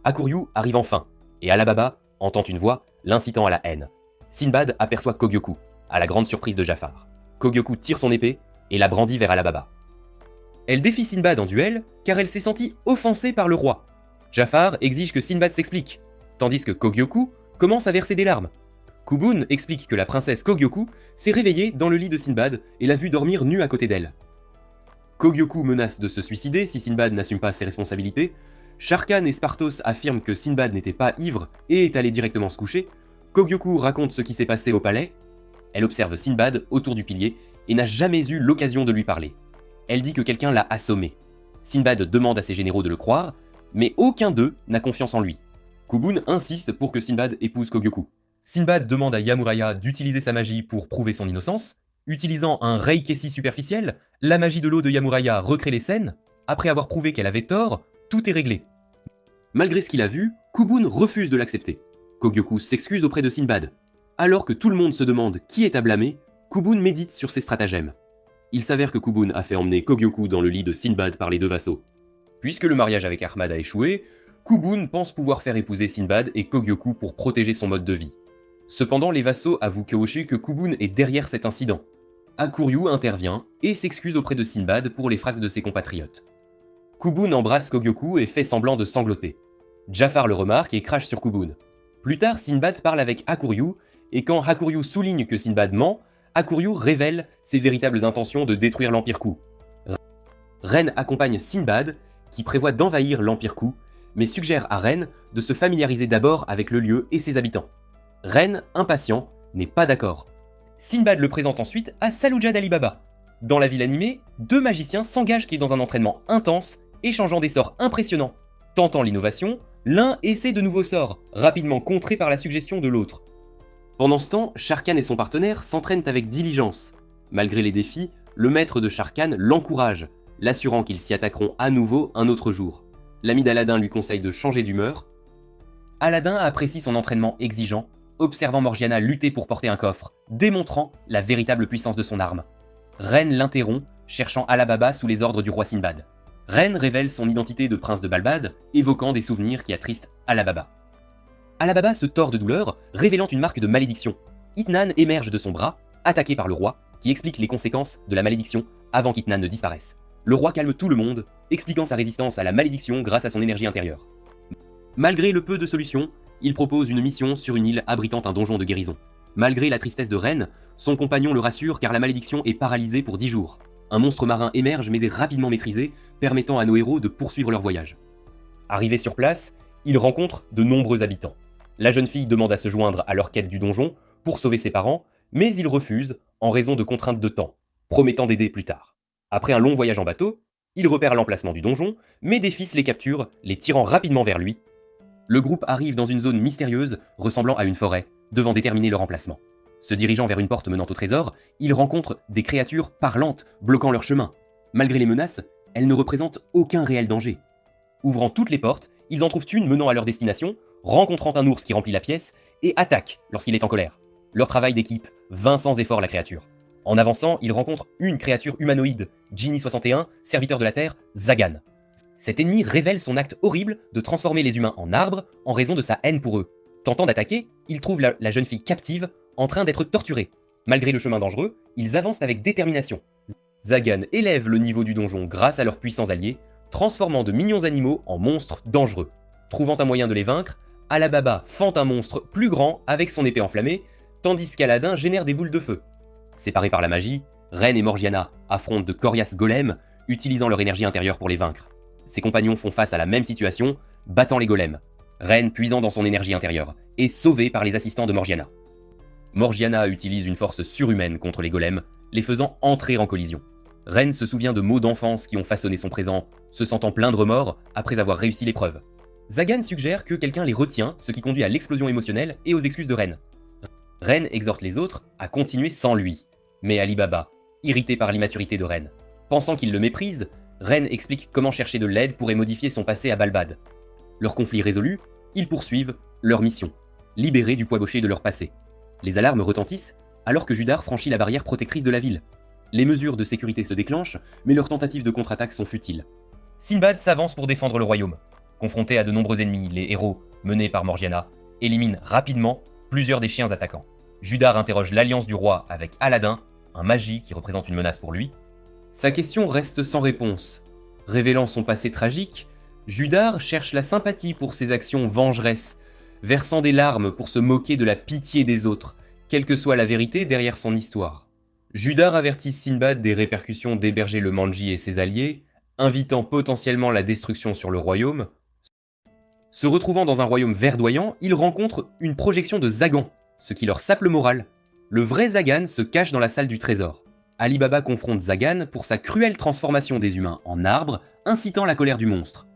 Akuryu arrive enfin, et Alibaba entend une voix l'incitant à la haine. Sinbad aperçoit Kogyoku, à la grande surprise de Jafar. Kogyoku tire son épée et la brandit vers Alibaba. Elle défie Sinbad en duel car elle s'est sentie offensée par le roi. Jafar exige que Sinbad s'explique, tandis que Kogyoku commence à verser des larmes. Kubun explique que la princesse Kogyoku s'est réveillée dans le lit de Sinbad et l'a vu dormir nue à côté d'elle. Kogyoku menace de se suicider si Sinbad n'assume pas ses responsabilités. Sharkan et Spartos affirment que Sinbad n'était pas ivre et est allé directement se coucher. Kogyoku raconte ce qui s'est passé au palais. Elle observe Sinbad autour du pilier et n'a jamais eu l'occasion de lui parler. Elle dit que quelqu'un l'a assommé. Sinbad demande à ses généraux de le croire, mais aucun d'eux n'a confiance en lui. Kubun insiste pour que Sinbad épouse Kogyoku. Sinbad demande à Yamuraya d'utiliser sa magie pour prouver son innocence. Utilisant un Reikesi superficiel, la magie de l'eau de Yamuraya recrée les scènes. Après avoir prouvé qu'elle avait tort, tout est réglé. Malgré ce qu'il a vu, Kubun refuse de l'accepter. Kogyoku s'excuse auprès de Sinbad. Alors que tout le monde se demande qui est à blâmer, Kubun médite sur ses stratagèmes. Il s'avère que Kubun a fait emmener Kogyoku dans le lit de Sinbad par les 2 vassaux. Puisque le mariage avec Ahmad a échoué, Kubun pense pouvoir faire épouser Sinbad et Kogyoku pour protéger son mode de vie. Cependant, les vassaux avouent Kyoshi que Kubun est derrière cet incident. Hakuryu intervient et s'excuse auprès de Sinbad pour les phrases de ses compatriotes. Kubun embrasse Kogyoku et fait semblant de sangloter. Jafar le remarque et crache sur Kubun. Plus tard, Sinbad parle avec Hakuryu, et quand Hakuryu souligne que Sinbad ment, Hakuryu révèle ses véritables intentions de détruire l'Empire Ku. Ren accompagne Sinbad, qui prévoit d'envahir l'Empire Ku, mais suggère à Ren de se familiariser d'abord avec le lieu et ses habitants. Ren, impatient, n'est pas d'accord. Sinbad le présente ensuite à Saluja d'Ali Baba. Dans la ville animée, deux magiciens s'engagent dans un entraînement intense, échangeant des sorts impressionnants. Tentant l'innovation, l'un essaie de nouveaux sorts, rapidement contrés par la suggestion de l'autre. Pendant ce temps, Sharkan et son partenaire s'entraînent avec diligence. Malgré les défis, le maître de Sharkan l'encourage, l'assurant qu'ils s'y attaqueront à nouveau un autre jour. L'ami d'Aladin lui conseille de changer d'humeur. Aladin apprécie son entraînement exigeant, observant Morgiana lutter pour porter un coffre, démontrant la véritable puissance de son arme. Ren l'interrompt, cherchant Alibaba sous les ordres du roi Sinbad. Ren révèle son identité de prince de Balbad, évoquant des souvenirs qui attristent Alibaba. Alibaba se tord de douleur, révélant une marque de malédiction. Itnan émerge de son bras, attaqué par le roi, qui explique les conséquences de la malédiction avant qu'Itnan ne disparaisse. Le roi calme tout le monde, expliquant sa résistance à la malédiction grâce à son énergie intérieure. Malgré le peu de solutions, il propose une mission sur une île abritant un donjon de guérison. Malgré la tristesse de Ren, son compagnon le rassure car la malédiction est paralysée pour 10 jours. Un monstre marin émerge mais est rapidement maîtrisé, permettant à nos héros de poursuivre leur voyage. Arrivé sur place, ils rencontrent de nombreux habitants. La jeune fille demande à se joindre à leur quête du donjon pour sauver ses parents, mais ils refusent en raison de contraintes de temps, promettant d'aider plus tard. Après un long voyage en bateau, il repère l'emplacement du donjon, mais des fils les capturent, les tirant rapidement vers lui. Le groupe arrive dans une zone mystérieuse ressemblant à une forêt, devant déterminer leur emplacement. Se dirigeant vers une porte menant au trésor, ils rencontrent des créatures parlantes bloquant leur chemin. Malgré les menaces, elles ne représentent aucun réel danger. Ouvrant toutes les portes, ils en trouvent une menant à leur destination, rencontrant un ours qui remplit la pièce, et attaquent lorsqu'il est en colère. Leur travail d'équipe vainc sans effort la créature. En avançant, ils rencontrent une créature humanoïde, Genie 61, serviteur de la Terre, Zagan. Cet ennemi révèle son acte horrible de transformer les humains en arbres en raison de sa haine pour eux. Tentant d'attaquer, ils trouvent la jeune fille captive, en train d'être torturée. Malgré le chemin dangereux, ils avancent avec détermination. Zagan élève le niveau du donjon grâce à leurs puissants alliés, transformant de mignons animaux en monstres dangereux. Trouvant un moyen de les vaincre, Alibaba fend un monstre plus grand avec son épée enflammée, tandis qu'Aladin génère des boules de feu. Séparés par la magie, Ren et Morgiana affrontent de coriaces golems, utilisant leur énergie intérieure pour les vaincre. Ses compagnons font face à la même situation, battant les golems. Ren puisant dans son énergie intérieure, et sauvé par les assistants de Morgiana. Morgiana utilise une force surhumaine contre les golems, les faisant entrer en collision. Ren se souvient de mots d'enfance qui ont façonné son présent, se sentant plein de remords après avoir réussi l'épreuve. Zagan suggère que quelqu'un les retient, ce qui conduit à l'explosion émotionnelle et aux excuses de Ren. Ren exhorte les autres à continuer sans lui. Mais Alibaba, irrité par l'immaturité de Ren, pensant qu'il le méprise, Ren explique comment chercher de l'aide pourrait modifier son passé à Balbad. Leur conflit résolu, ils poursuivent leur mission, libérés du poids bauché de leur passé. Les alarmes retentissent alors que Judar franchit la barrière protectrice de la ville. Les mesures de sécurité se déclenchent, mais leurs tentatives de contre-attaque sont futiles. Sinbad s'avance pour défendre le royaume. Confronté à de nombreux ennemis, les héros, menés par Morgiana, éliminent rapidement plusieurs des chiens attaquants. Judar interroge l'alliance du roi avec Aladin, un magi qui représente une menace pour lui. Sa question reste sans réponse. Révélant son passé tragique, Judar cherche la sympathie pour ses actions vengeresses, versant des larmes pour se moquer de la pitié des autres, quelle que soit la vérité derrière son histoire. Judar avertit Sinbad des répercussions d'héberger le Manji et ses alliés, invitant potentiellement la destruction sur le royaume. Se retrouvant dans un royaume verdoyant, ils rencontrent une projection de Zagan, ce qui leur sape le moral. Le vrai Zagan se cache dans la salle du trésor. Alibaba confronte Zagan pour sa cruelle transformation des humains en arbres, incitant la colère du monstre.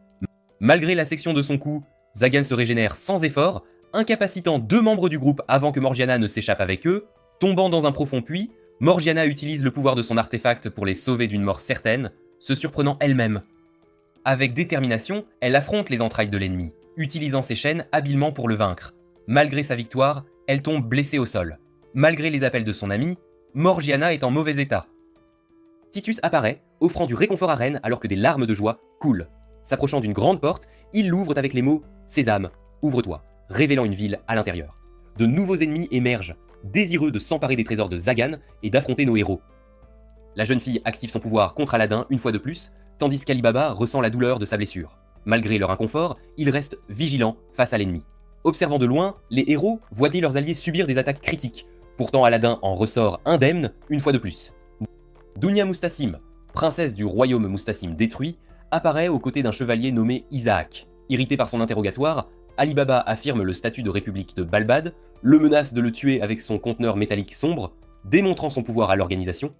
Malgré la section de son cou, Zagan se régénère sans effort, incapacitant 2 membres du groupe avant que Morgiana ne s'échappe avec eux. Tombant dans un profond puits, Morgiana utilise le pouvoir de son artefact pour les sauver d'une mort certaine, se surprenant elle-même. Avec détermination, elle affronte les entrailles de l'ennemi, utilisant ses chaînes habilement pour le vaincre. Malgré sa victoire, elle tombe blessée au sol. Malgré les appels de son ami, Morgiana est en mauvais état. Titus apparaît, offrant du réconfort à Ren alors que des larmes de joie coulent. S'approchant d'une grande porte, ils l'ouvrent avec les mots « Sésame, ouvre-toi », révélant une ville à l'intérieur. De nouveaux ennemis émergent, désireux de s'emparer des trésors de Zagan et d'affronter nos héros. La jeune fille active son pouvoir contre Aladdin une fois de plus, tandis qu'Ali Baba ressent la douleur de sa blessure. Malgré leur inconfort, ils restent vigilants face à l'ennemi. Observant de loin, les héros voient leurs alliés subir des attaques critiques. Pourtant Aladdin en ressort indemne une fois de plus. Dunya Mustassim, princesse du royaume Mustassim détruit, apparaît aux côtés d'un chevalier nommé Isaac. Irrité par son interrogatoire, Ali Baba affirme le statut de république de Balbad, le menace de le tuer avec son conteneur métallique sombre, démontrant son pouvoir à l'organisation.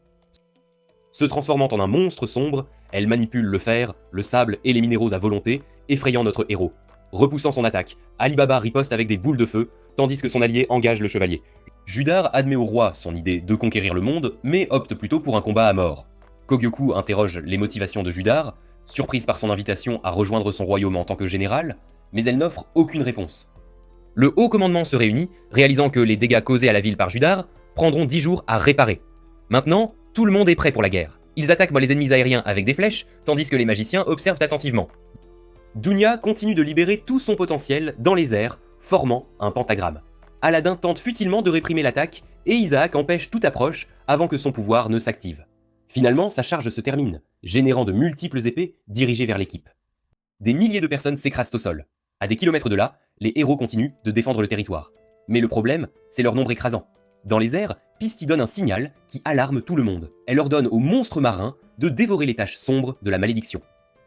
Se transformant en un monstre sombre, elle manipule le fer, le sable et les minéraux à volonté, effrayant notre héros. Repoussant son attaque, Ali Baba riposte avec des boules de feu, tandis que son allié engage le chevalier. Judar admet au roi son idée de conquérir le monde, mais opte plutôt pour un combat à mort. Kogyoku interroge les motivations de Judar, surprise par son invitation à rejoindre son royaume en tant que général, mais elle n'offre aucune réponse. Le haut commandement se réunit, réalisant que les dégâts causés à la ville par Judar prendront 10 jours à réparer. Maintenant, tout le monde est prêt pour la guerre. Ils attaquent les ennemis aériens avec des flèches, tandis que les magiciens observent attentivement. Dunya continue de libérer tout son potentiel dans les airs, formant un pentagramme. Aladdin tente futilement de réprimer l'attaque, et Isaac empêche toute approche avant que son pouvoir ne s'active. Finalement, sa charge se termine, générant de multiples épées dirigées vers l'équipe. Des milliers de personnes s'écrasent au sol. À des kilomètres de là, les héros continuent de défendre le territoire. Mais le problème, c'est leur nombre écrasant. Dans les airs, Pisti donne un signal qui alarme tout le monde. Elle ordonne aux monstres marins de dévorer les taches sombres de la malédiction.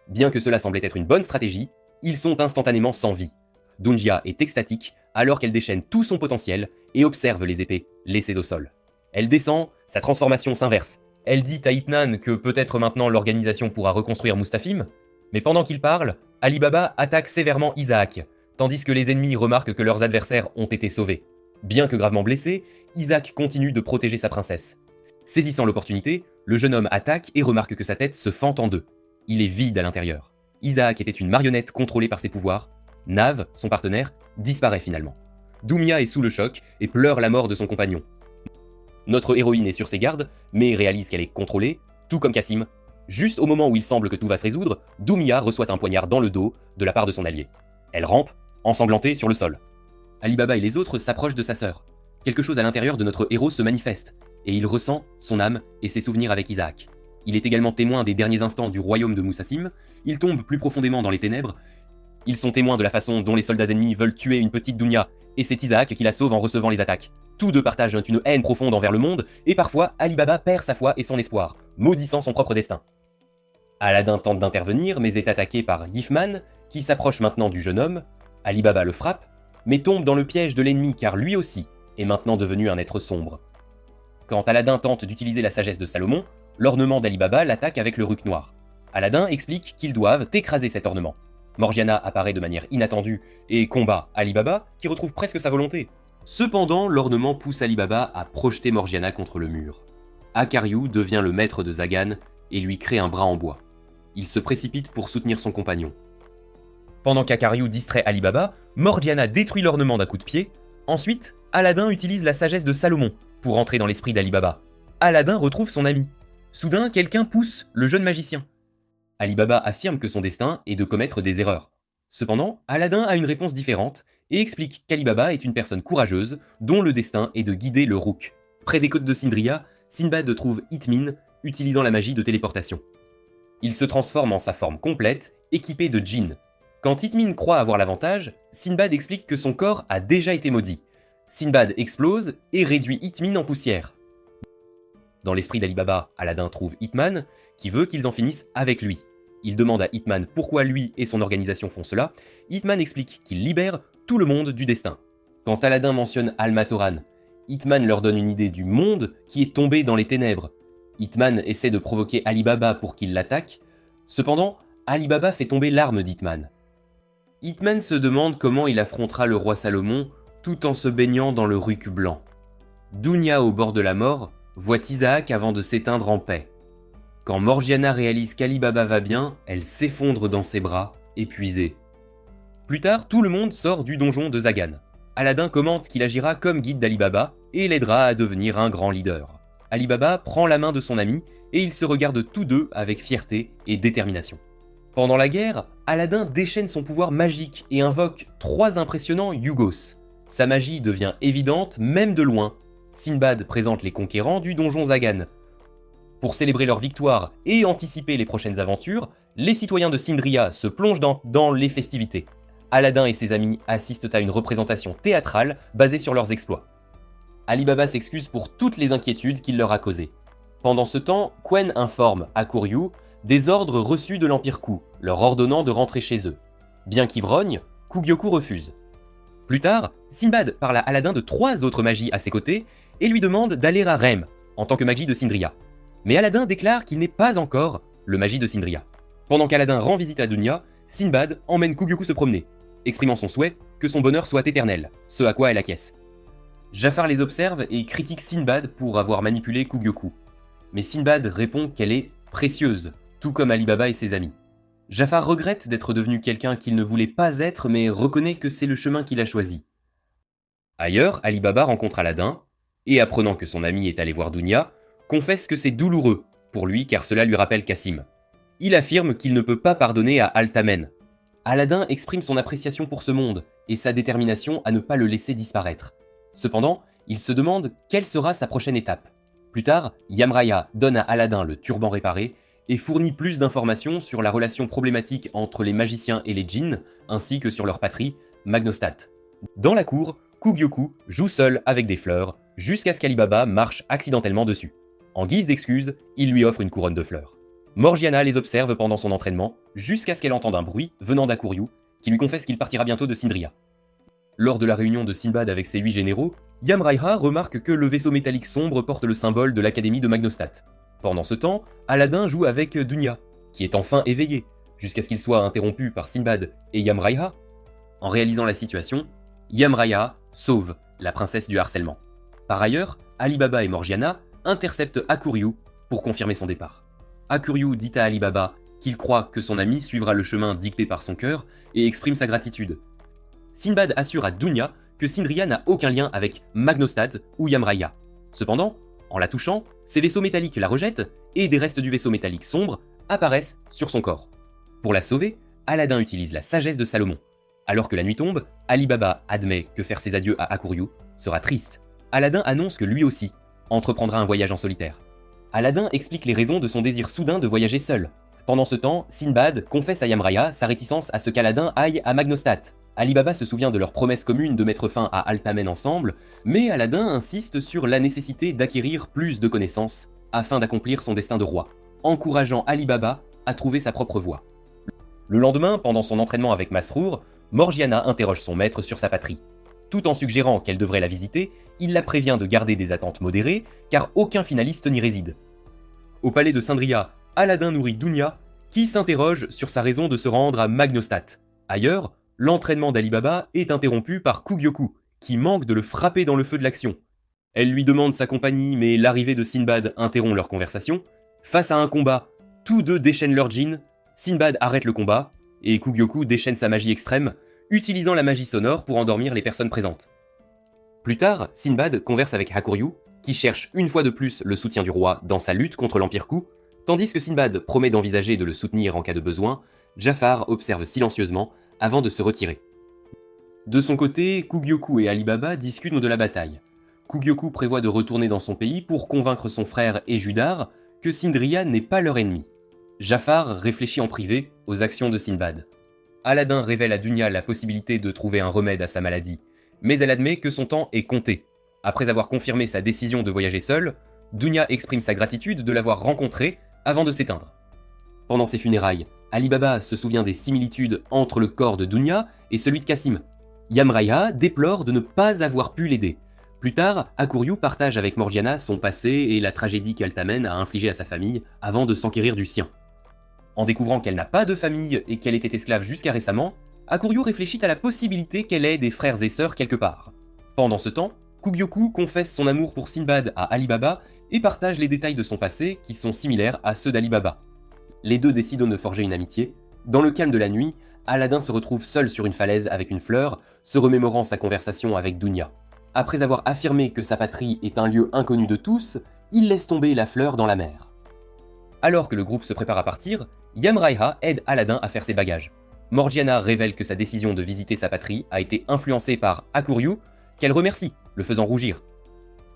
Bien que cela semblait être une bonne stratégie, ils sont instantanément sans vie. Dunja est extatique alors qu'elle déchaîne tout son potentiel et observe les épées laissées au sol. Elle descend, sa transformation s'inverse. Elle dit à Itnan que peut-être maintenant l'organisation pourra reconstruire Mustafim, mais pendant qu'il parle, Ali Baba attaque sévèrement Isaac, tandis que les ennemis remarquent que leurs adversaires ont été sauvés. Bien que gravement blessé, Isaac continue de protéger sa princesse. Saisissant l'opportunité, le jeune homme attaque et remarque que sa tête se fend en deux. Il est vide à l'intérieur. Isaac était une marionnette contrôlée par ses pouvoirs. Nav, son partenaire, disparaît finalement. Dumia est sous le choc et pleure la mort de son compagnon. Notre héroïne est sur ses gardes, mais réalise qu'elle est contrôlée, tout comme Cassim. Juste au moment où il semble que tout va se résoudre, Dumia reçoit un poignard dans le dos de la part de son allié. Elle rampe, ensanglantée sur le sol. Ali Baba et les autres s'approchent de sa sœur. Quelque chose à l'intérieur de notre héros se manifeste, et il ressent son âme et ses souvenirs avec Isaac. Il est également témoin des derniers instants du royaume de Musassim, il tombe plus profondément dans les ténèbres. Ils sont témoins de la façon dont les soldats ennemis veulent tuer une petite Dunya, et c'est Isaac qui la sauve en recevant les attaques. Tous deux partagent une haine profonde envers le monde, et parfois Ali Baba perd sa foi et son espoir, maudissant son propre destin. Aladdin tente d'intervenir, mais est attaqué par Yifman, qui s'approche maintenant du jeune homme. Ali Baba le frappe, mais tombe dans le piège de l'ennemi car lui aussi est maintenant devenu un être sombre. Quand Aladdin tente d'utiliser la sagesse de Salomon, l'ornement d'Ali Baba l'attaque avec le ruc noir. Aladdin explique qu'ils doivent écraser cet ornement. Morgiana apparaît de manière inattendue et combat Ali Baba, qui retrouve presque sa volonté. Cependant, l'ornement pousse Ali Baba à projeter Morgiana contre le mur. Akaryu devient le maître de Zagan et lui crée un bras en bois. Il se précipite pour soutenir son compagnon. Pendant qu'Akaryu distrait Ali Baba, Morgiana détruit l'ornement d'un coup de pied. Ensuite, Aladdin utilise la sagesse de Salomon pour entrer dans l'esprit d'Ali Baba. Aladdin retrouve son ami. Soudain, quelqu'un pousse le jeune magicien. Ali Baba affirme que son destin est de commettre des erreurs. Cependant, Aladdin a une réponse différente et explique qu'Ali Baba est une personne courageuse dont le destin est de guider le rouk. Près des côtes de Sindria, Sinbad trouve Itmin utilisant la magie de téléportation. Il se transforme en sa forme complète, équipé de djinns. Quand Itmin croit avoir l'avantage, Sinbad explique que son corps a déjà été maudit. Sinbad explose et réduit Itmin en poussière. Dans l'esprit d'Ali Baba, Aladdin trouve Itman, qui veut qu'ils en finissent avec lui. Il demande à Itman pourquoi lui et son organisation font cela. Itman explique qu'il libère tout le monde du destin. Quand Aladdin mentionne Al-Matoran, Itman leur donne une idée du monde qui est tombé dans les ténèbres. Itman essaie de provoquer Ali Baba pour qu'il l'attaque. Cependant, Ali Baba fait tomber l'arme d'Itman. Itman se demande comment il affrontera le roi Salomon tout en se baignant dans le ruc blanc. Dunya, au bord de la mort, voit Isaac avant de s'éteindre en paix. Quand Morgiana réalise qu'Ali Baba va bien, elle s'effondre dans ses bras, épuisée. Plus tard, tout le monde sort du donjon de Zagan. Aladdin commente qu'il agira comme guide d'Ali Baba et l'aidera à devenir un grand leader. Ali Baba prend la main de son ami et ils se regardent tous deux avec fierté et détermination. Pendant la guerre, Aladdin déchaîne son pouvoir magique et invoque 3 impressionnants Yugos. Sa magie devient évidente même de loin. Sinbad présente les conquérants du donjon Zagan. Pour célébrer leur victoire et anticiper les prochaines aventures, les citoyens de Sindria se plongent dans les festivités. Aladdin et ses amis assistent à une représentation théâtrale basée sur leurs exploits. Ali Baba s'excuse pour toutes les inquiétudes qu'il leur a causées. Pendant ce temps, Quen informe Hakuryu des ordres reçus de l'Empire Ku, leur ordonnant de rentrer chez eux. Bien qu'ivrogne, Kugyoku refuse. Plus tard, Sinbad parle à Aladdin de 3 autres magies à ses côtés et lui demande d'aller à Rem, en tant que magi de Sindria. Mais Aladdin déclare qu'il n'est pas encore le magi de Sindria. Pendant qu'Aladdin rend visite à Dunya, Sinbad emmène Kugyoku se promener, exprimant son souhait que son bonheur soit éternel, ce à quoi elle acquiesce. Jafar les observe et critique Sinbad pour avoir manipulé Kugyoku. Mais Sinbad répond qu'elle est précieuse, tout comme Ali Baba et ses amis. Jafar regrette d'être devenu quelqu'un qu'il ne voulait pas être, mais reconnaît que c'est le chemin qu'il a choisi. Ailleurs, Ali Baba rencontre Aladdin, et apprenant que son ami est allé voir Dunya, confesse que c'est douloureux pour lui car cela lui rappelle Cassim. Il affirme qu'il ne peut pas pardonner à Altamen. Aladdin exprime son appréciation pour ce monde et sa détermination à ne pas le laisser disparaître. Cependant, il se demande quelle sera sa prochaine étape. Plus tard, Yamraya donne à Aladdin le turban réparé et fournit plus d'informations sur la relation problématique entre les magiciens et les djinns, ainsi que sur leur patrie, Magnostat. Dans la cour, Kugyoku joue seul avec des fleurs, jusqu'à ce qu'Ali Baba marche accidentellement dessus. En guise d'excuse, il lui offre une couronne de fleurs. Morgiana les observe pendant son entraînement, jusqu'à ce qu'elle entende un bruit venant d'Hakuryu, qui lui confesse qu'il partira bientôt de Sindria. Lors de la réunion de Sinbad avec ses 8 généraux, Yamraiha remarque que le vaisseau métallique sombre porte le symbole de l'académie de Magnostat. Pendant ce temps, Aladdin joue avec Dunya, qui est enfin éveillé, jusqu'à ce qu'il soit interrompu par Sinbad et Yamraiha. En réalisant la situation, Yamraiha sauve la princesse du harcèlement. Par ailleurs, Ali Baba et Morgiana interceptent Hakuryu pour confirmer son départ. Hakuryu dit à Ali Baba qu'il croit que son ami suivra le chemin dicté par son cœur et exprime sa gratitude. Sinbad assure à Dunya que Sindria n'a aucun lien avec Magnostat ou Yamraiha. Cependant, en la touchant, ses vaisseaux métalliques la rejettent et des restes du vaisseau métallique sombre apparaissent sur son corps. Pour la sauver, Aladdin utilise la sagesse de Salomon. Alors que la nuit tombe, Ali Baba admet que faire ses adieux à Hakuryu sera triste. Aladdin annonce que lui aussi entreprendra un voyage en solitaire. Aladdin explique les raisons de son désir soudain de voyager seul. Pendant ce temps, Sinbad confesse à Yamraiha sa réticence à ce qu'Aladdin aille à Magnostat. Ali Baba se souvient de leur promesse commune de mettre fin à Altamen ensemble, mais Aladdin insiste sur la nécessité d'acquérir plus de connaissances afin d'accomplir son destin de roi, encourageant Ali Baba à trouver sa propre voie. Le lendemain, pendant son entraînement avec Masrour, Morgiana interroge son maître sur sa patrie. Tout en suggérant qu'elle devrait la visiter, il la prévient de garder des attentes modérées, car aucun finaliste n'y réside. Au palais de Sindria, Aladdin nourrit Dunya, qui s'interroge sur sa raison de se rendre à Magnostat. Ailleurs, l'entraînement d'Ali Baba est interrompu par Kugyoku, qui manque de le frapper dans le feu de l'action. Elle lui demande sa compagnie, mais l'arrivée de Sinbad interrompt leur conversation. Face à un combat, tous deux déchaînent leur djinn, Sinbad arrête le combat, et Kugyoku déchaîne sa magie extrême, utilisant la magie sonore pour endormir les personnes présentes. Plus tard, Sinbad converse avec Hakuryu, qui cherche une fois de plus le soutien du roi dans sa lutte contre l'Empire Ku, tandis que Sinbad promet d'envisager de le soutenir en cas de besoin. Jafar observe silencieusement avant de se retirer. De son côté, Kugyoku et Ali Baba discutent de la bataille. Kugyoku prévoit de retourner dans son pays pour convaincre son frère et Judar que Sindria n'est pas leur ennemi. Jafar réfléchit en privé aux actions de Sinbad. Aladdin révèle à Dunya la possibilité de trouver un remède à sa maladie, mais elle admet que son temps est compté. Après avoir confirmé sa décision de voyager seule, Dunya exprime sa gratitude de l'avoir rencontré avant de s'éteindre. Pendant ses funérailles, Ali Baba se souvient des similitudes entre le corps de Dunya et celui de Cassim. Yamraiha déplore de ne pas avoir pu l'aider. Plus tard, Hakuryu partage avec Morgiana son passé et la tragédie qu'Altamen a infligée à sa famille avant de s'enquérir du sien. En découvrant qu'elle n'a pas de famille et qu'elle était esclave jusqu'à récemment, Hakuryu réfléchit à la possibilité qu'elle ait des frères et sœurs quelque part. Pendant ce temps, Kugyoku confesse son amour pour Sinbad à Ali Baba et partage les détails de son passé qui sont similaires à ceux d'Ali Baba. Les deux décident de forger une amitié. Dans le calme de la nuit, Aladdin se retrouve seul sur une falaise avec une fleur, se remémorant sa conversation avec Dunya. Après avoir affirmé que sa patrie est un lieu inconnu de tous, il laisse tomber la fleur dans la mer. Alors que le groupe se prépare à partir, Yamraiha aide Aladdin à faire ses bagages. Morgiana révèle que sa décision de visiter sa patrie a été influencée par Hakuryu, qu'elle remercie, le faisant rougir.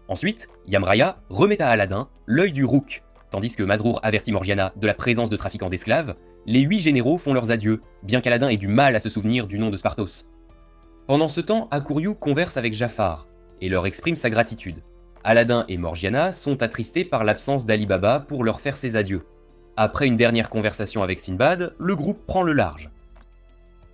Ensuite, Yamraya remet à Aladdin l'œil du Rouk, tandis que Masrour avertit Morgiana de la présence de trafiquants d'esclaves. Les 8 généraux font leurs adieux, bien qu'Aladin ait du mal à se souvenir du nom de Spartos. Pendant ce temps, Hakuryu converse avec Jafar et leur exprime sa gratitude. Aladdin et Morgiana sont attristés par l'absence d'Ali Baba pour leur faire ses adieux. Après une dernière conversation avec Sinbad, le groupe prend le large.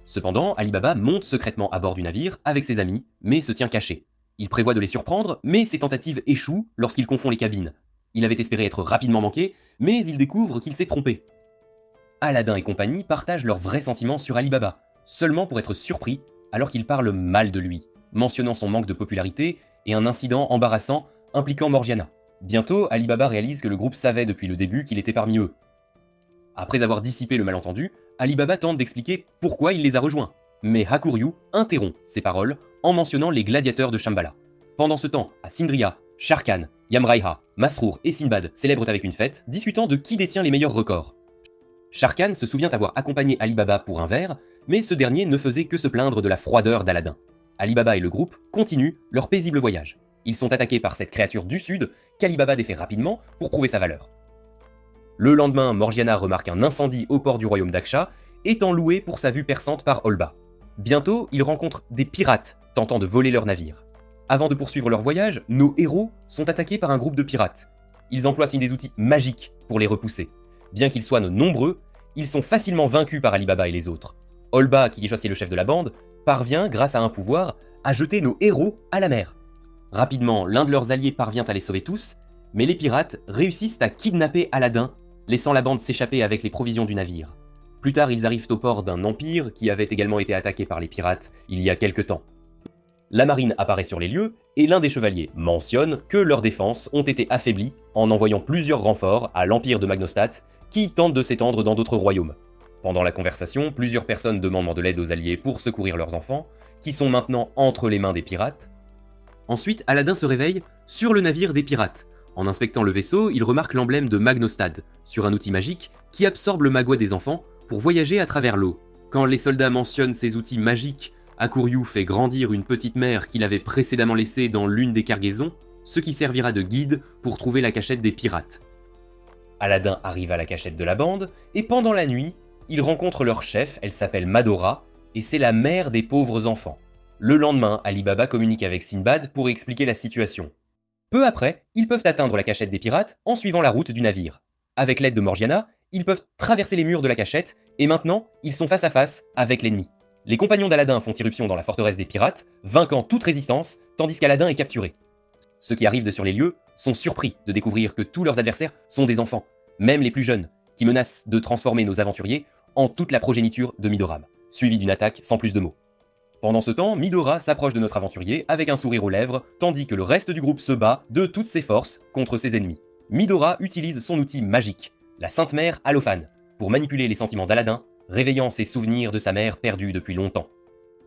Cependant, Ali Baba monte secrètement à bord du navire avec ses amis, mais se tient caché. Il prévoit de les surprendre, mais ses tentatives échouent lorsqu'il confond les cabines. Il avait espéré être rapidement manqué, mais il découvre qu'il s'est trompé. Aladdin et compagnie partagent leurs vrais sentiments sur Ali Baba, seulement pour être surpris alors qu'il parle mal de lui, mentionnant son manque de popularité et un incident embarrassant impliquant Morgiana. Bientôt, Ali Baba réalise que le groupe savait depuis le début qu'il était parmi eux. Après avoir dissipé le malentendu, Ali Baba tente d'expliquer pourquoi il les a rejoints, mais Hakuryu interrompt ses paroles en mentionnant les gladiateurs de Shambhala. Pendant ce temps, à Sindria, Sharkan, Yamraiha, Masrour et Sinbad célèbrent avec une fête, discutant de qui détient les meilleurs records. Sharkan se souvient avoir accompagné Ali Baba pour un verre, mais ce dernier ne faisait que se plaindre de la froideur d'Aladin. Ali Baba et le groupe continuent leur paisible voyage. Ils sont attaqués par cette créature du sud qu'Ali Baba défait rapidement pour prouver sa valeur. Le lendemain, Morgiana remarque un incendie au port du royaume d'Aksha, étant loué pour sa vue perçante par Olba. Bientôt, ils rencontrent des pirates tentant de voler leur navire. Avant de poursuivre leur voyage, nos héros sont attaqués par un groupe de pirates. Ils emploient des outils magiques pour les repousser. Bien qu'ils soient nombreux, ils sont facilement vaincus par Ali Baba et les autres. Olba, qui est aussi le chef de la bande, parvient, grâce à un pouvoir, à jeter nos héros à la mer. Rapidement, l'un de leurs alliés parvient à les sauver tous, mais les pirates réussissent à kidnapper Aladdin, laissant la bande s'échapper avec les provisions du navire. Plus tard, ils arrivent au port d'un empire qui avait également été attaqué par les pirates il y a quelque temps. La marine apparaît sur les lieux, et l'un des chevaliers mentionne que leurs défenses ont été affaiblies en envoyant plusieurs renforts à l'empire de Magnostat, qui tente de s'étendre dans d'autres royaumes. Pendant la conversation, plusieurs personnes demandent de l'aide aux alliés pour secourir leurs enfants, qui sont maintenant entre les mains des pirates. Ensuite, Aladdin se réveille sur le navire des pirates. En inspectant le vaisseau, il remarque l'emblème de Magnostad sur un outil magique qui absorbe le magouet des enfants pour voyager à travers l'eau. Quand les soldats mentionnent ces outils magiques, Hakuryu fait grandir une petite mer qu'il avait précédemment laissée dans l'une des cargaisons, ce qui servira de guide pour trouver la cachette des pirates. Aladdin arrive à la cachette de la bande, et pendant la nuit, il rencontre leur chef, elle s'appelle Madora, et c'est la mère des pauvres enfants. Le lendemain, Ali Baba communique avec Sinbad pour expliquer la situation. Peu après, ils peuvent atteindre la cachette des pirates en suivant la route du navire. Avec l'aide de Morgiana, ils peuvent traverser les murs de la cachette, et maintenant, ils sont face à face avec l'ennemi. Les compagnons d'Aladin font irruption dans la forteresse des pirates, vainquant toute résistance, tandis qu'Aladin est capturé. Ceux qui arrivent sur les lieux sont surpris de découvrir que tous leurs adversaires sont des enfants, même les plus jeunes, qui menacent de transformer nos aventuriers en toute la progéniture de Midoram, suivie d'une attaque sans plus de mots. Pendant ce temps, Midora s'approche de notre aventurier avec un sourire aux lèvres, tandis que le reste du groupe se bat de toutes ses forces contre ses ennemis. Midora utilise son outil magique, la Sainte Mère Alophane, pour manipuler les sentiments d'Aladin, réveillant ses souvenirs de sa mère perdue depuis longtemps.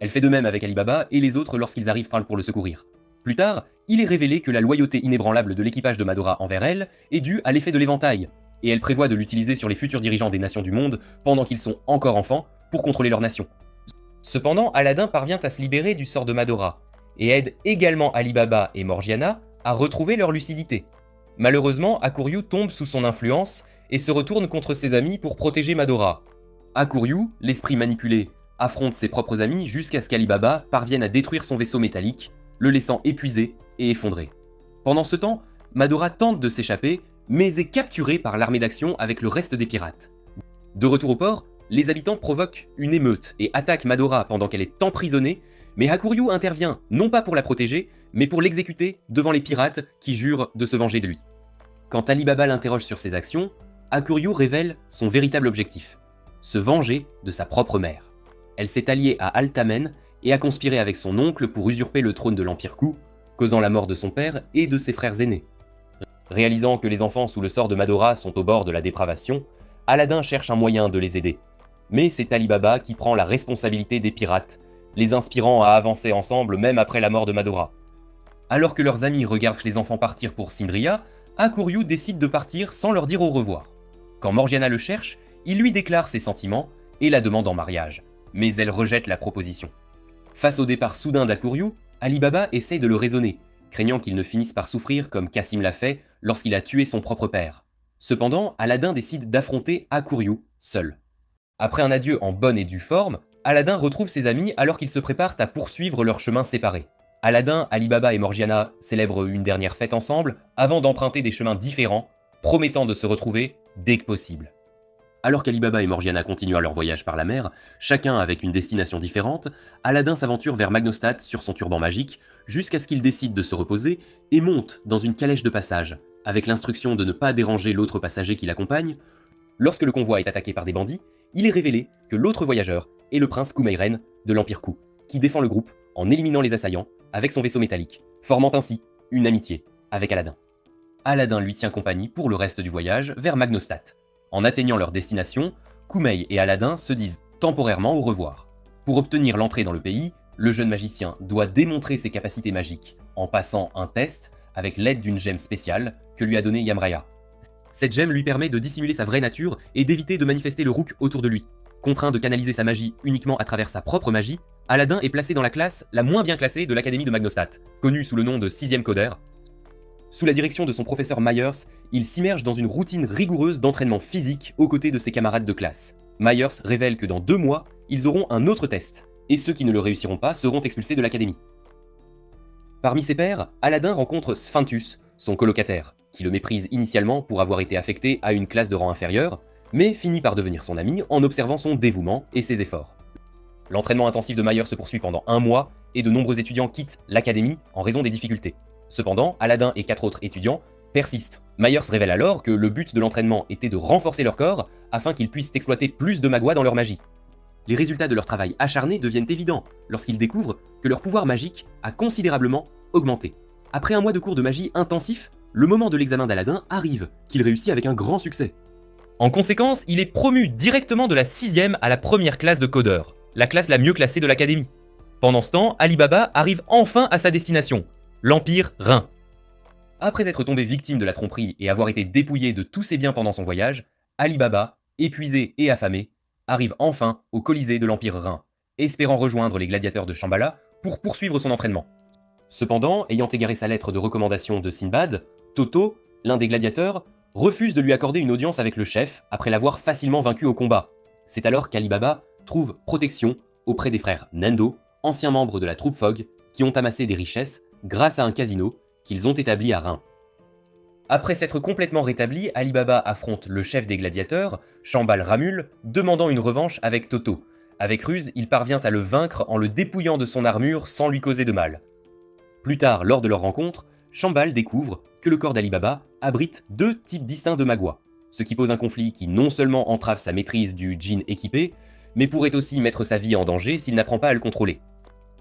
Elle fait de même avec Ali Baba et les autres lorsqu'ils arrivent pour le secourir. Plus tard, il est révélé que la loyauté inébranlable de l'équipage de Madora envers elle est due à l'effet de l'éventail, et elle prévoit de l'utiliser sur les futurs dirigeants des nations du monde pendant qu'ils sont encore enfants pour contrôler leur nation. Cependant, Aladdin parvient à se libérer du sort de Madora, et aide également Ali Baba et Morgiana à retrouver leur lucidité. Malheureusement, Hakuryu tombe sous son influence et se retourne contre ses amis pour protéger Madora. Hakuryu, l'esprit manipulé, affronte ses propres amis jusqu'à ce qu'Ali Baba parvienne à détruire son vaisseau métallique, le laissant épuisé et effondré. Pendant ce temps, Madora tente de s'échapper, mais est capturée par l'armée d'action avec le reste des pirates. De retour au port, les habitants provoquent une émeute et attaquent Madora pendant qu'elle est emprisonnée, mais Hakuryu intervient non pas pour la protéger, mais pour l'exécuter devant les pirates qui jurent de se venger de lui. Quand Ali Baba l'interroge sur ses actions, Hakuryu révèle son véritable objectif, se venger de sa propre mère. Elle s'est alliée à Altamen et a conspiré avec son oncle pour usurper le trône de l'Empire Ku, causant la mort de son père et de ses frères aînés. Réalisant que les enfants sous le sort de Madora sont au bord de la dépravation, Aladdin cherche un moyen de les aider. Mais c'est Ali Baba qui prend la responsabilité des pirates, les inspirant à avancer ensemble même après la mort de Madora. Alors que leurs amis regardent les enfants partir pour Sindria, Hakuryu décide de partir sans leur dire au revoir. Quand Morgiana le cherche, Il lui déclare ses sentiments et la demande en mariage, mais elle rejette la proposition. Face au départ soudain d'Hakuryu, Ali Baba essaye de le raisonner, craignant qu'il ne finisse par souffrir comme Cassim l'a fait lorsqu'il a tué son propre père. Cependant, Aladdin décide d'affronter Hakuryu seul. Après un adieu en bonne et due forme, Aladdin retrouve ses amis alors qu'ils se préparent à poursuivre leurs chemins séparés. Aladdin, Ali Baba et Morgiana célèbrent une dernière fête ensemble avant d'emprunter des chemins différents, promettant de se retrouver dès que possible. Alors qu'Ali Baba et Morgiana continuent leur voyage par la mer, chacun avec une destination différente, Aladdin s'aventure vers Magnostat sur son turban magique jusqu'à ce qu'il décide de se reposer et monte dans une calèche de passage, avec l'instruction de ne pas déranger l'autre passager qui l'accompagne. Lorsque le convoi est attaqué par des bandits, il est révélé que l'autre voyageur est le prince Kumairen de l'Empire Ku, qui défend le groupe en éliminant les assaillants avec son vaisseau métallique, formant ainsi une amitié avec Aladdin. Aladdin lui tient compagnie pour le reste du voyage vers Magnostat. En atteignant leur destination, Kumei et Aladdin se disent temporairement au revoir. Pour obtenir l'entrée dans le pays, le jeune magicien doit démontrer ses capacités magiques en passant un test avec l'aide d'une gemme spéciale que lui a donnée Yamraya. Cette gemme lui permet de dissimuler sa vraie nature et d'éviter de manifester le rouk autour de lui. Contraint de canaliser sa magie uniquement à travers sa propre magie, Aladdin est placé dans la classe la moins bien classée de l'Académie de Magnostat, connue sous le nom de 6e codeur. Sous la direction de son professeur Myers, il s'immerge dans une routine rigoureuse d'entraînement physique aux côtés de ses camarades de classe. Myers révèle que dans 2 mois, ils auront un autre test, et ceux qui ne le réussiront pas seront expulsés de l'académie. Parmi ses pairs, Aladdin rencontre Sphintus, son colocataire, qui le méprise initialement pour avoir été affecté à une classe de rang inférieur, mais finit par devenir son ami en observant son dévouement et ses efforts. L'entraînement intensif de Myers se poursuit pendant 1 mois, et de nombreux étudiants quittent l'académie en raison des difficultés. Cependant, Aladdin et 4 autres étudiants persistent. Myers révèle alors que le but de l'entraînement était de renforcer leur corps afin qu'ils puissent exploiter plus de Magua dans leur magie. Les résultats de leur travail acharné deviennent évidents lorsqu'ils découvrent que leur pouvoir magique a considérablement augmenté. Après 1 mois de cours de magie intensif, le moment de l'examen d'Aladdin arrive, qu'il réussit avec un grand succès. En conséquence, il est promu directement de la 6e à la première classe de codeur, la classe la mieux classée de l'académie. Pendant ce temps, Ali Baba arrive enfin à sa destination, l'Empire Rhin. Après être tombé victime de la tromperie et avoir été dépouillé de tous ses biens pendant son voyage, Ali Baba, épuisé et affamé, arrive enfin au Colisée de l'Empire Rhin, espérant rejoindre les gladiateurs de Shambhala pour poursuivre son entraînement. Cependant, ayant égaré sa lettre de recommandation de Sinbad, Toto, l'un des gladiateurs, refuse de lui accorder une audience avec le chef après l'avoir facilement vaincu au combat. C'est alors qu'Ali Baba trouve protection auprès des frères Nendo, anciens membres de la troupe Fogg, qui ont amassé des richesses grâce à un casino qu'ils ont établi à Reims. Après s'être complètement rétabli, Ali Baba affronte le chef des gladiateurs, Shambal Ramul, demandant une revanche avec Toto. Avec ruse, il parvient à le vaincre en le dépouillant de son armure sans lui causer de mal. Plus tard, lors de leur rencontre, Shambal découvre que le corps d'Ali Baba abrite 2 types distincts de Magua, ce qui pose un conflit qui non seulement entrave sa maîtrise du djinn équipé, mais pourrait aussi mettre sa vie en danger s'il n'apprend pas à le contrôler.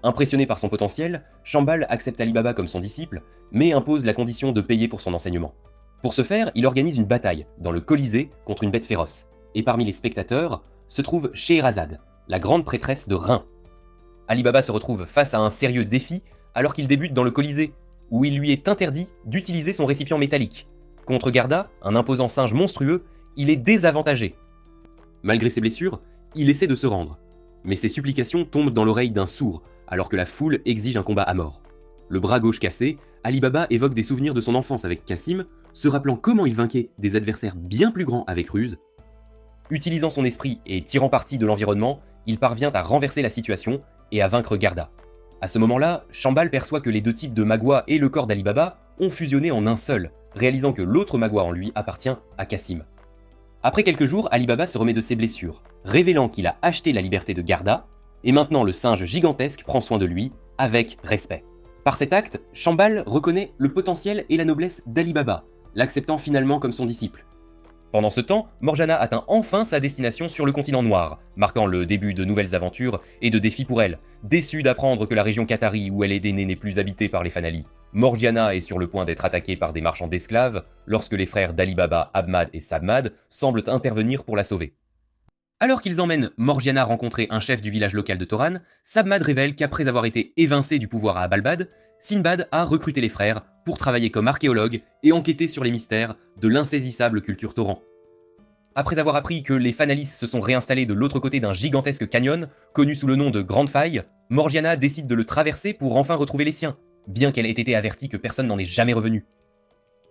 Impressionné par son potentiel, Shambal accepte Ali Baba comme son disciple, mais impose la condition de payer pour son enseignement. Pour ce faire, il organise une bataille dans le Colisée contre une bête féroce, et parmi les spectateurs se trouve Scheherazade, la grande prêtresse de Reims. Ali Baba se retrouve face à un sérieux défi alors qu'il débute dans le Colisée, où il lui est interdit d'utiliser son récipient métallique. Contre Garda, un imposant singe monstrueux, il est désavantagé. Malgré ses blessures, il essaie de se rendre, mais ses supplications tombent dans l'oreille d'un sourd, alors que la foule exige un combat à mort. Le bras gauche cassé, Ali Baba évoque des souvenirs de son enfance avec Cassim, se rappelant comment il vainquait des adversaires bien plus grands avec ruse. Utilisant son esprit et tirant parti de l'environnement, il parvient à renverser la situation et à vaincre Garda. À ce moment-là, Shambal perçoit que les 2 types de Magua et le corps d'Ali Baba ont fusionné en un seul, réalisant que l'autre Magua en lui appartient à Cassim. Après quelques jours, Ali Baba se remet de ses blessures, révélant qu'il a acheté la liberté de Garda, et maintenant le singe gigantesque prend soin de lui, avec respect. Par cet acte, Shambal reconnaît le potentiel et la noblesse d'Ali Baba, l'acceptant finalement comme son disciple. Pendant ce temps, Morgiana atteint enfin sa destination sur le continent noir, marquant le début de nouvelles aventures et de défis pour elle. Déçue d'apprendre que la région Qatari où elle est née n'est plus habitée par les Fanali, Morgiana est sur le point d'être attaquée par des marchands d'esclaves lorsque les frères d'Ali Baba, Ahmad et Sabmad semblent intervenir pour la sauver. Alors qu'ils emmènent Morgiana rencontrer un chef du village local de Toran, Sabmad révèle qu'après avoir été évincé du pouvoir à Balbad, Sinbad a recruté les frères pour travailler comme archéologues et enquêter sur les mystères de l'insaisissable culture Toran. Après avoir appris que les Fanalis se sont réinstallés de l'autre côté d'un gigantesque canyon, connu sous le nom de Grande Faille, Morgiana décide de le traverser pour enfin retrouver les siens, bien qu'elle ait été avertie que personne n'en est jamais revenu.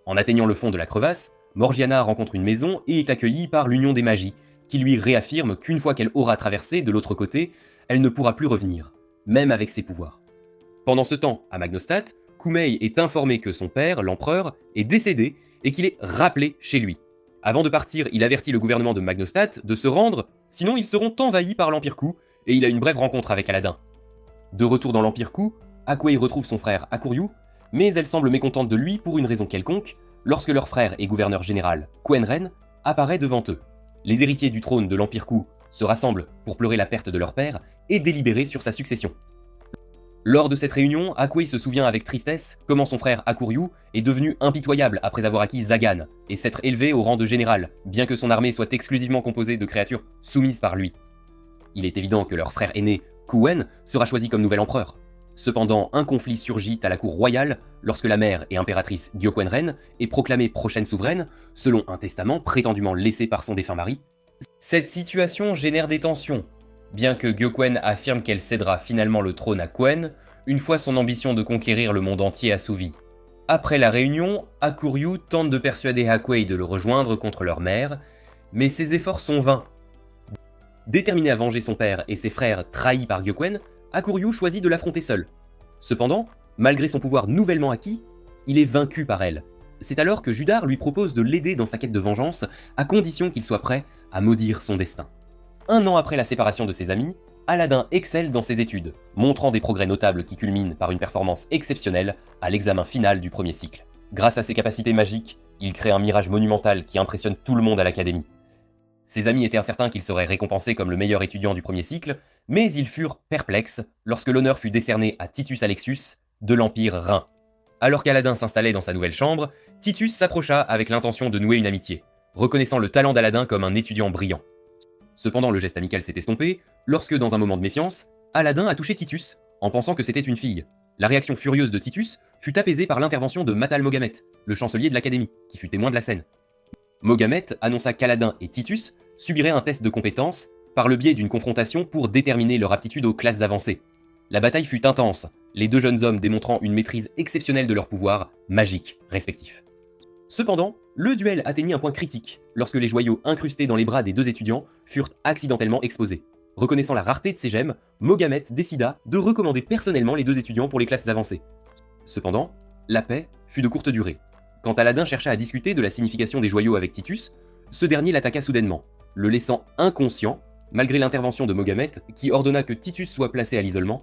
En atteignant le fond de la crevasse, Morgiana rencontre une maison et est accueillie par l'Union des Magies, qui lui réaffirme qu'une fois qu'elle aura traversé de l'autre côté, elle ne pourra plus revenir, même avec ses pouvoirs. Pendant ce temps, à Magnostat, Koumei est informé que son père, l'empereur, est décédé et qu'il est rappelé chez lui. Avant de partir, il avertit le gouvernement de Magnostat de se rendre, sinon ils seront envahis par l'Empire Ku, et il a une brève rencontre avec Aladin. De retour dans l'Empire Ku, Akwei retrouve son frère Akuryu, mais elle semble mécontente de lui pour une raison quelconque, lorsque leur frère et gouverneur général, Quenren, apparaît devant eux. Les héritiers du trône de l'Empire Ku se rassemblent pour pleurer la perte de leur père et délibérer sur sa succession. Lors de cette réunion, Akwei se souvient avec tristesse comment son frère Akuryu est devenu impitoyable après avoir acquis Zagan et s'être élevé au rang de général, bien que son armée soit exclusivement composée de créatures soumises par lui. Il est évident que leur frère aîné, Kuwen, sera choisi comme nouvel empereur. Cependant, un conflit surgit à la cour royale lorsque la mère et impératrice Gyoquenren est proclamée prochaine souveraine, selon un testament prétendument laissé par son défunt mari. Cette situation génère des tensions. Bien que Gyoquen affirme qu'elle cédera finalement le trône à Quen, une fois son ambition de conquérir le monde entier assouvie. Après la réunion, Akuryu tente de persuader Akwei de le rejoindre contre leur mère, mais ses efforts sont vains. Déterminé à venger son père et ses frères trahis par Gyoquen, Akuryu choisit de l'affronter seul. Cependant, malgré son pouvoir nouvellement acquis, il est vaincu par elle. C'est alors que Judar lui propose de l'aider dans sa quête de vengeance, à condition qu'il soit prêt à maudire son destin. Un an après la séparation de ses amis, Aladin excelle dans ses études, montrant des progrès notables qui culminent par une performance exceptionnelle à l'examen final du premier cycle. Grâce à ses capacités magiques, il crée un mirage monumental qui impressionne tout le monde à l'académie. Ses amis étaient incertains qu'il serait récompensé comme le meilleur étudiant du premier cycle, mais ils furent perplexes lorsque l'honneur fut décerné à Titus Alexius de l'Empire Rhin. Alors qu'Aladin s'installait dans sa nouvelle chambre, Titus s'approcha avec l'intention de nouer une amitié, reconnaissant le talent d'Aladin comme un étudiant brillant. Cependant, le geste amical s'est estompé lorsque, dans un moment de méfiance, Aladin a touché Titus, en pensant que c'était une fille. La réaction furieuse de Titus fut apaisée par l'intervention de Matal Mogamet, le chancelier de l'académie, qui fut témoin de la scène. Mogamet annonça qu'Aladin et Titus subiraient un test de compétence par le biais d'une confrontation pour déterminer leur aptitude aux classes avancées. La bataille fut intense, les deux jeunes hommes démontrant une maîtrise exceptionnelle de leurs pouvoirs magiques respectifs. Cependant, le duel atteignit un point critique lorsque les joyaux incrustés dans les bras des deux étudiants furent accidentellement exposés. Reconnaissant la rareté de ces gemmes, Mogamet décida de recommander personnellement les deux étudiants pour les classes avancées. Cependant, la paix fut de courte durée. Quand Aladin chercha à discuter de la signification des joyaux avec Titus, ce dernier l'attaqua soudainement, le laissant inconscient, malgré l'intervention de Mogamet qui ordonna que Titus soit placé à l'isolement.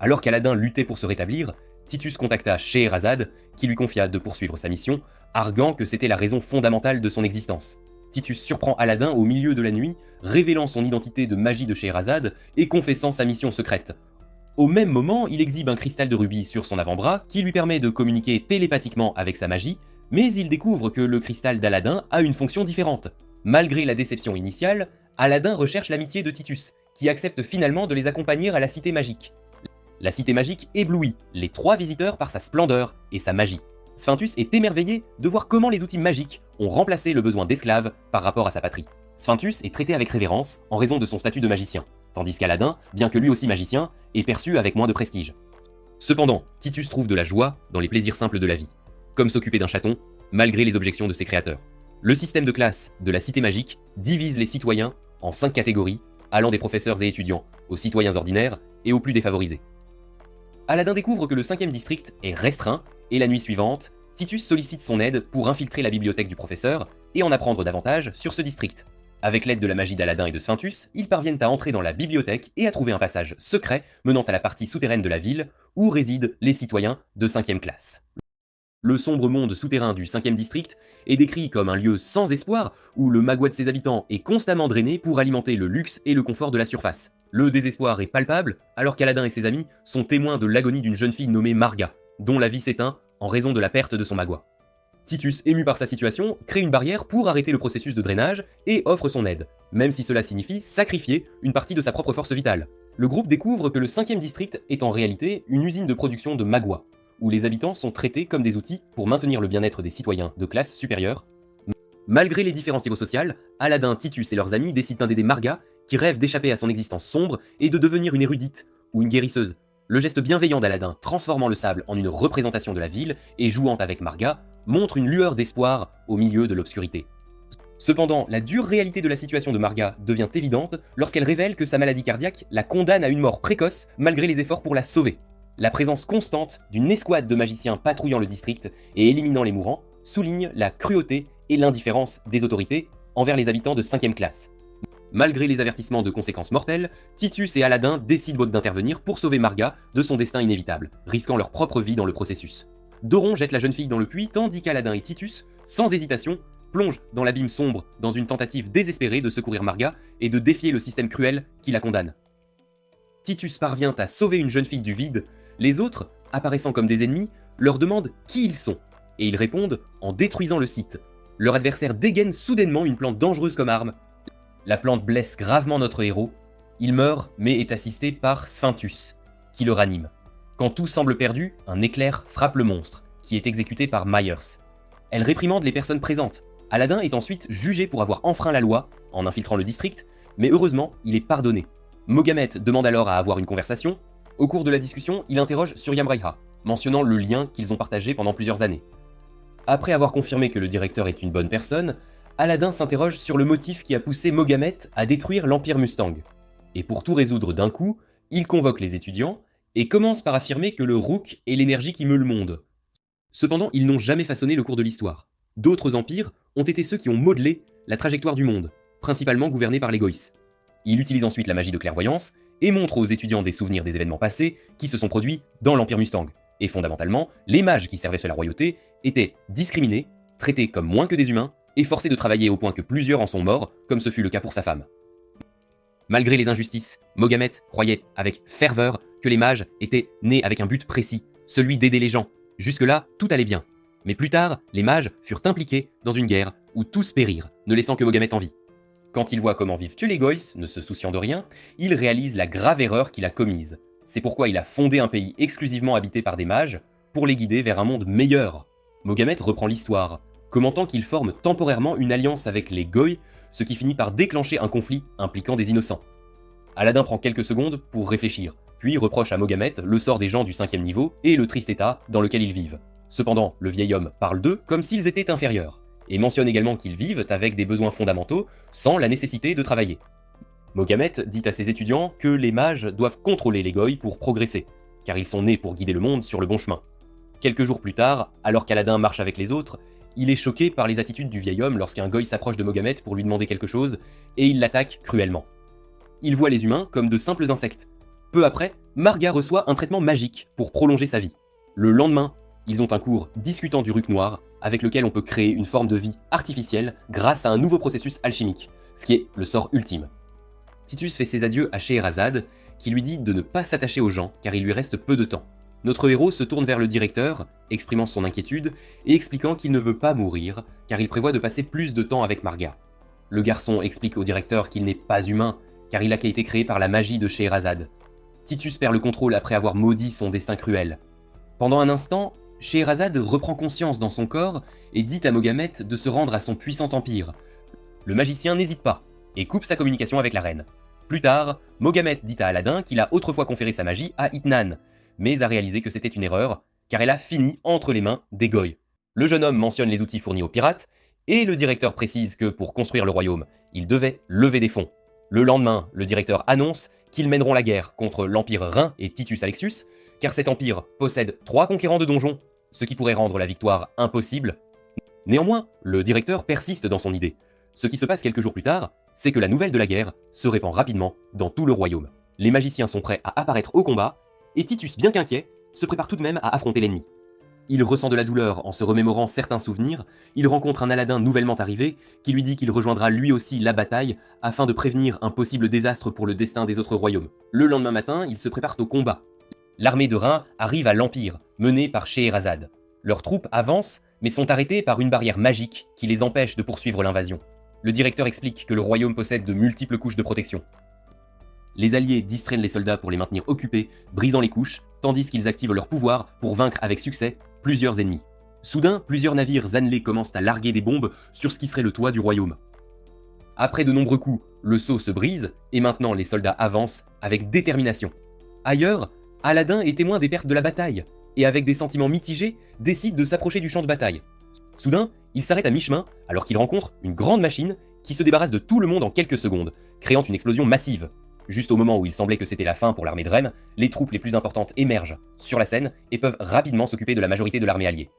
Alors qu'Aladin luttait pour se rétablir, Titus contacta Scheherazade, qui lui confia de poursuivre sa mission, arguant que c'était la raison fondamentale de son existence. Titus surprend Aladin au milieu de la nuit, révélant son identité de magie de Scheherazade et confessant sa mission secrète. Au même moment, il exhibe un cristal de rubis sur son avant-bras qui lui permet de communiquer télépathiquement avec sa magie, mais il découvre que le cristal d'Aladin a une fonction différente. Malgré la déception initiale, Aladin recherche l'amitié de Titus, qui accepte finalement de les accompagner à la cité magique. La cité magique éblouit les trois visiteurs par sa splendeur et sa magie. Sphintus est émerveillé de voir comment les outils magiques ont remplacé le besoin d'esclaves par rapport à sa patrie. Sphintus est traité avec révérence en raison de son statut de magicien, tandis qu'Aladin, bien que lui aussi magicien, est perçu avec moins de prestige. Cependant, Titus trouve de la joie dans les plaisirs simples de la vie, comme s'occuper d'un chaton, malgré les objections de ses créateurs. Le système de classe de la cité magique divise les citoyens en 5 catégories, allant des professeurs et étudiants aux citoyens ordinaires et aux plus défavorisés. Aladin découvre que le 5e district est restreint, et la nuit suivante, Titus sollicite son aide pour infiltrer la bibliothèque du professeur et en apprendre davantage sur ce district. Avec l'aide de la magie d'Aladin et de Sphintus, ils parviennent à entrer dans la bibliothèque et à trouver un passage secret menant à la partie souterraine de la ville où résident les citoyens de 5e classe. Le sombre monde souterrain du 5e district est décrit comme un lieu sans espoir où le magua de ses habitants est constamment drainé pour alimenter le luxe et le confort de la surface. Le désespoir est palpable alors qu'Aladin et ses amis sont témoins de l'agonie d'une jeune fille nommée Marga, dont la vie s'éteint en raison de la perte de son magua. Titus, ému par sa situation, crée une barrière pour arrêter le processus de drainage et offre son aide, même si cela signifie sacrifier une partie de sa propre force vitale. Le groupe découvre que le 5e district est en réalité une usine de production de magua, où les habitants sont traités comme des outils pour maintenir le bien-être des citoyens de classe supérieure. Malgré les différences niveau sociales, Aladin, Titus et leurs amis décident d'aider Marga, qui rêve d'échapper à son existence sombre et de devenir une érudite ou une guérisseuse. Le geste bienveillant d'Aladin, transformant le sable en une représentation de la ville et jouant avec Marga, montre une lueur d'espoir au milieu de l'obscurité. Cependant, la dure réalité de la situation de Marga devient évidente lorsqu'elle révèle que sa maladie cardiaque la condamne à une mort précoce malgré les efforts pour la sauver. La présence constante d'une escouade de magiciens patrouillant le district et éliminant les mourants souligne la cruauté et l'indifférence des autorités envers les habitants de 5e classe. Malgré les avertissements de conséquences mortelles, Titus et Aladin décident d'intervenir pour sauver Marga de son destin inévitable, risquant leur propre vie dans le processus. Doron jette la jeune fille dans le puits tandis qu'Aladin et Titus, sans hésitation, plongent dans l'abîme sombre dans une tentative désespérée de secourir Marga et de défier le système cruel qui la condamne. Titus parvient à sauver une jeune fille du vide, les autres, apparaissant comme des ennemis, leur demandent qui ils sont, et ils répondent en détruisant le site. Leur adversaire dégaine soudainement une plante dangereuse comme arme. La plante blesse gravement notre héros. Il meurt, mais est assisté par Sphintus, qui le ranime. Quand tout semble perdu, un éclair frappe le monstre, qui est exécuté par Myers. Elle réprimande les personnes présentes. Aladin est ensuite jugé pour avoir enfreint la loi, en infiltrant le district, mais heureusement, il est pardonné. Mogamet demande alors à avoir une conversation. Au cours de la discussion, il interroge Suryam Raiha, mentionnant le lien qu'ils ont partagé pendant plusieurs années. Après avoir confirmé que le directeur est une bonne personne, Aladin s'interroge sur le motif qui a poussé Mogamet à détruire l'Empire Mustang. Et pour tout résoudre d'un coup, il convoque les étudiants et commence par affirmer que le Rook est l'énergie qui meut le monde. Cependant, ils n'ont jamais façonné le cours de l'histoire. D'autres empires ont été ceux qui ont modelé la trajectoire du monde, principalement gouvernés par les Goïs. Il utilise ensuite la magie de clairvoyance et montre aux étudiants des souvenirs des événements passés qui se sont produits dans l'Empire Mustang. Et fondamentalement, les mages qui servaient sous la royauté étaient discriminés, traités comme moins que des humains, et forcés de travailler au point que plusieurs en sont morts, comme ce fut le cas pour sa femme. Malgré les injustices, Mogamet croyait avec ferveur que les mages étaient nés avec un but précis, celui d'aider les gens. Jusque-là, tout allait bien. Mais plus tard, les mages furent impliqués dans une guerre où tous périrent, ne laissant que Mogamet en vie. Quand il voit comment vivent les Goïs, ne se souciant de rien, il réalise la grave erreur qu'il a commise. C'est pourquoi il a fondé un pays exclusivement habité par des mages, pour les guider vers un monde meilleur. Mogamet reprend l'histoire, commentant qu'il forme temporairement une alliance avec les Goïs, ce qui finit par déclencher un conflit impliquant des innocents. Aladin prend quelques secondes pour réfléchir, puis reproche à Mogamet le sort des gens du 5e niveau et le triste état dans lequel ils vivent. Cependant, le vieil homme parle d'eux comme s'ils étaient inférieurs, et mentionne également qu'ils vivent avec des besoins fondamentaux sans la nécessité de travailler. Mogamet dit à ses étudiants que les mages doivent contrôler les Goïs pour progresser, car ils sont nés pour guider le monde sur le bon chemin. Quelques jours plus tard, alors qu'Aladin marche avec les autres, il est choqué par les attitudes du vieil homme lorsqu'un Goï s'approche de Mogamet pour lui demander quelque chose, et il l'attaque cruellement. Il voit les humains comme de simples insectes. Peu après, Marga reçoit un traitement magique pour prolonger sa vie. Le lendemain, ils ont un cours discutant du Rook noir, avec lequel on peut créer une forme de vie artificielle grâce à un nouveau processus alchimique, ce qui est le sort ultime. Titus fait ses adieux à Scheherazade, qui lui dit de ne pas s'attacher aux gens car il lui reste peu de temps. Notre héros se tourne vers le directeur, exprimant son inquiétude et expliquant qu'il ne veut pas mourir car il prévoit de passer plus de temps avec Marga. Le garçon explique au directeur qu'il n'est pas humain car il a été créé par la magie de Scheherazade. Titus perd le contrôle après avoir maudit son destin cruel. Pendant un instant, Scheherazade reprend conscience dans son corps et dit à Mogamet de se rendre à son puissant empire. Le magicien n'hésite pas et coupe sa communication avec la reine. Plus tard, Mogamet dit à Aladin qu'il a autrefois conféré sa magie à Itnan, mais a réalisé que c'était une erreur, car elle a fini entre les mains des Goïs. Le jeune homme mentionne les outils fournis aux pirates, et le directeur précise que pour construire le royaume, il devait lever des fonds. Le lendemain, le directeur annonce qu'ils mèneront la guerre contre l'Empire Rhin et Titus Alexius, car cet empire possède 3 conquérants de donjons, ce qui pourrait rendre la victoire impossible. Néanmoins, le directeur persiste dans son idée. Ce qui se passe quelques jours plus tard, c'est que la nouvelle de la guerre se répand rapidement dans tout le royaume. Les magiciens sont prêts à apparaître au combat, et Titus, bien qu'inquiet, se prépare tout de même à affronter l'ennemi. Il ressent de la douleur en se remémorant certains souvenirs, il rencontre un Aladin nouvellement arrivé, qui lui dit qu'il rejoindra lui aussi la bataille, afin de prévenir un possible désastre pour le destin des autres royaumes. Le lendemain matin, ils se préparent au combat. L'armée de Rhin arrive à l'Empire, menée par Scheherazade. Leurs troupes avancent, mais sont arrêtées par une barrière magique qui les empêche de poursuivre l'invasion. Le directeur explique que le royaume possède de multiples couches de protection. Les alliés distraînent les soldats pour les maintenir occupés, brisant les couches, tandis qu'ils activent leur pouvoir pour vaincre avec succès plusieurs ennemis. Soudain, plusieurs navires annelés commencent à larguer des bombes sur ce qui serait le toit du royaume. Après de nombreux coups, le sceau se brise et maintenant les soldats avancent avec détermination. Ailleurs, Aladin est témoin des pertes de la bataille et avec des sentiments mitigés décide de s'approcher du champ de bataille. Soudain, il s'arrête à mi-chemin alors qu'il rencontre une grande machine qui se débarrasse de tout le monde en quelques secondes, créant une explosion massive. Juste au moment où il semblait que c'était la fin pour l'armée de Rem, les troupes les plus importantes émergent sur la scène et peuvent rapidement s'occuper de la majorité de l'armée alliée.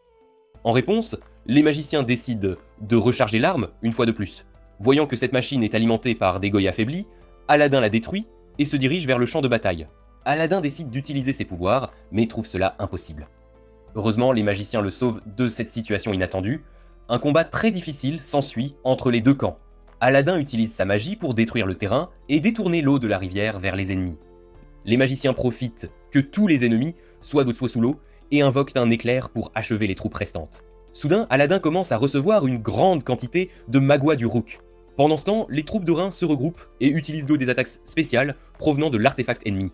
En réponse, les magiciens décident de recharger l'arme une fois de plus. Voyant que cette machine est alimentée par des goyes affaiblis, Aladin la détruit et se dirige vers le champ de bataille. Aladin décide d'utiliser ses pouvoirs, mais trouve cela impossible. Heureusement, les magiciens le sauvent de cette situation inattendue. Un combat très difficile s'ensuit entre les deux camps. Aladin utilise sa magie pour détruire le terrain et détourner l'eau de la rivière vers les ennemis. Les magiciens profitent que tous les ennemis soient sous l'eau et invoquent un éclair pour achever les troupes restantes. Soudain, Aladin commence à recevoir une grande quantité de magua du Rouk. Pendant ce temps, les troupes de Rhin se regroupent et utilisent des attaques spéciales provenant de l'artefact ennemi.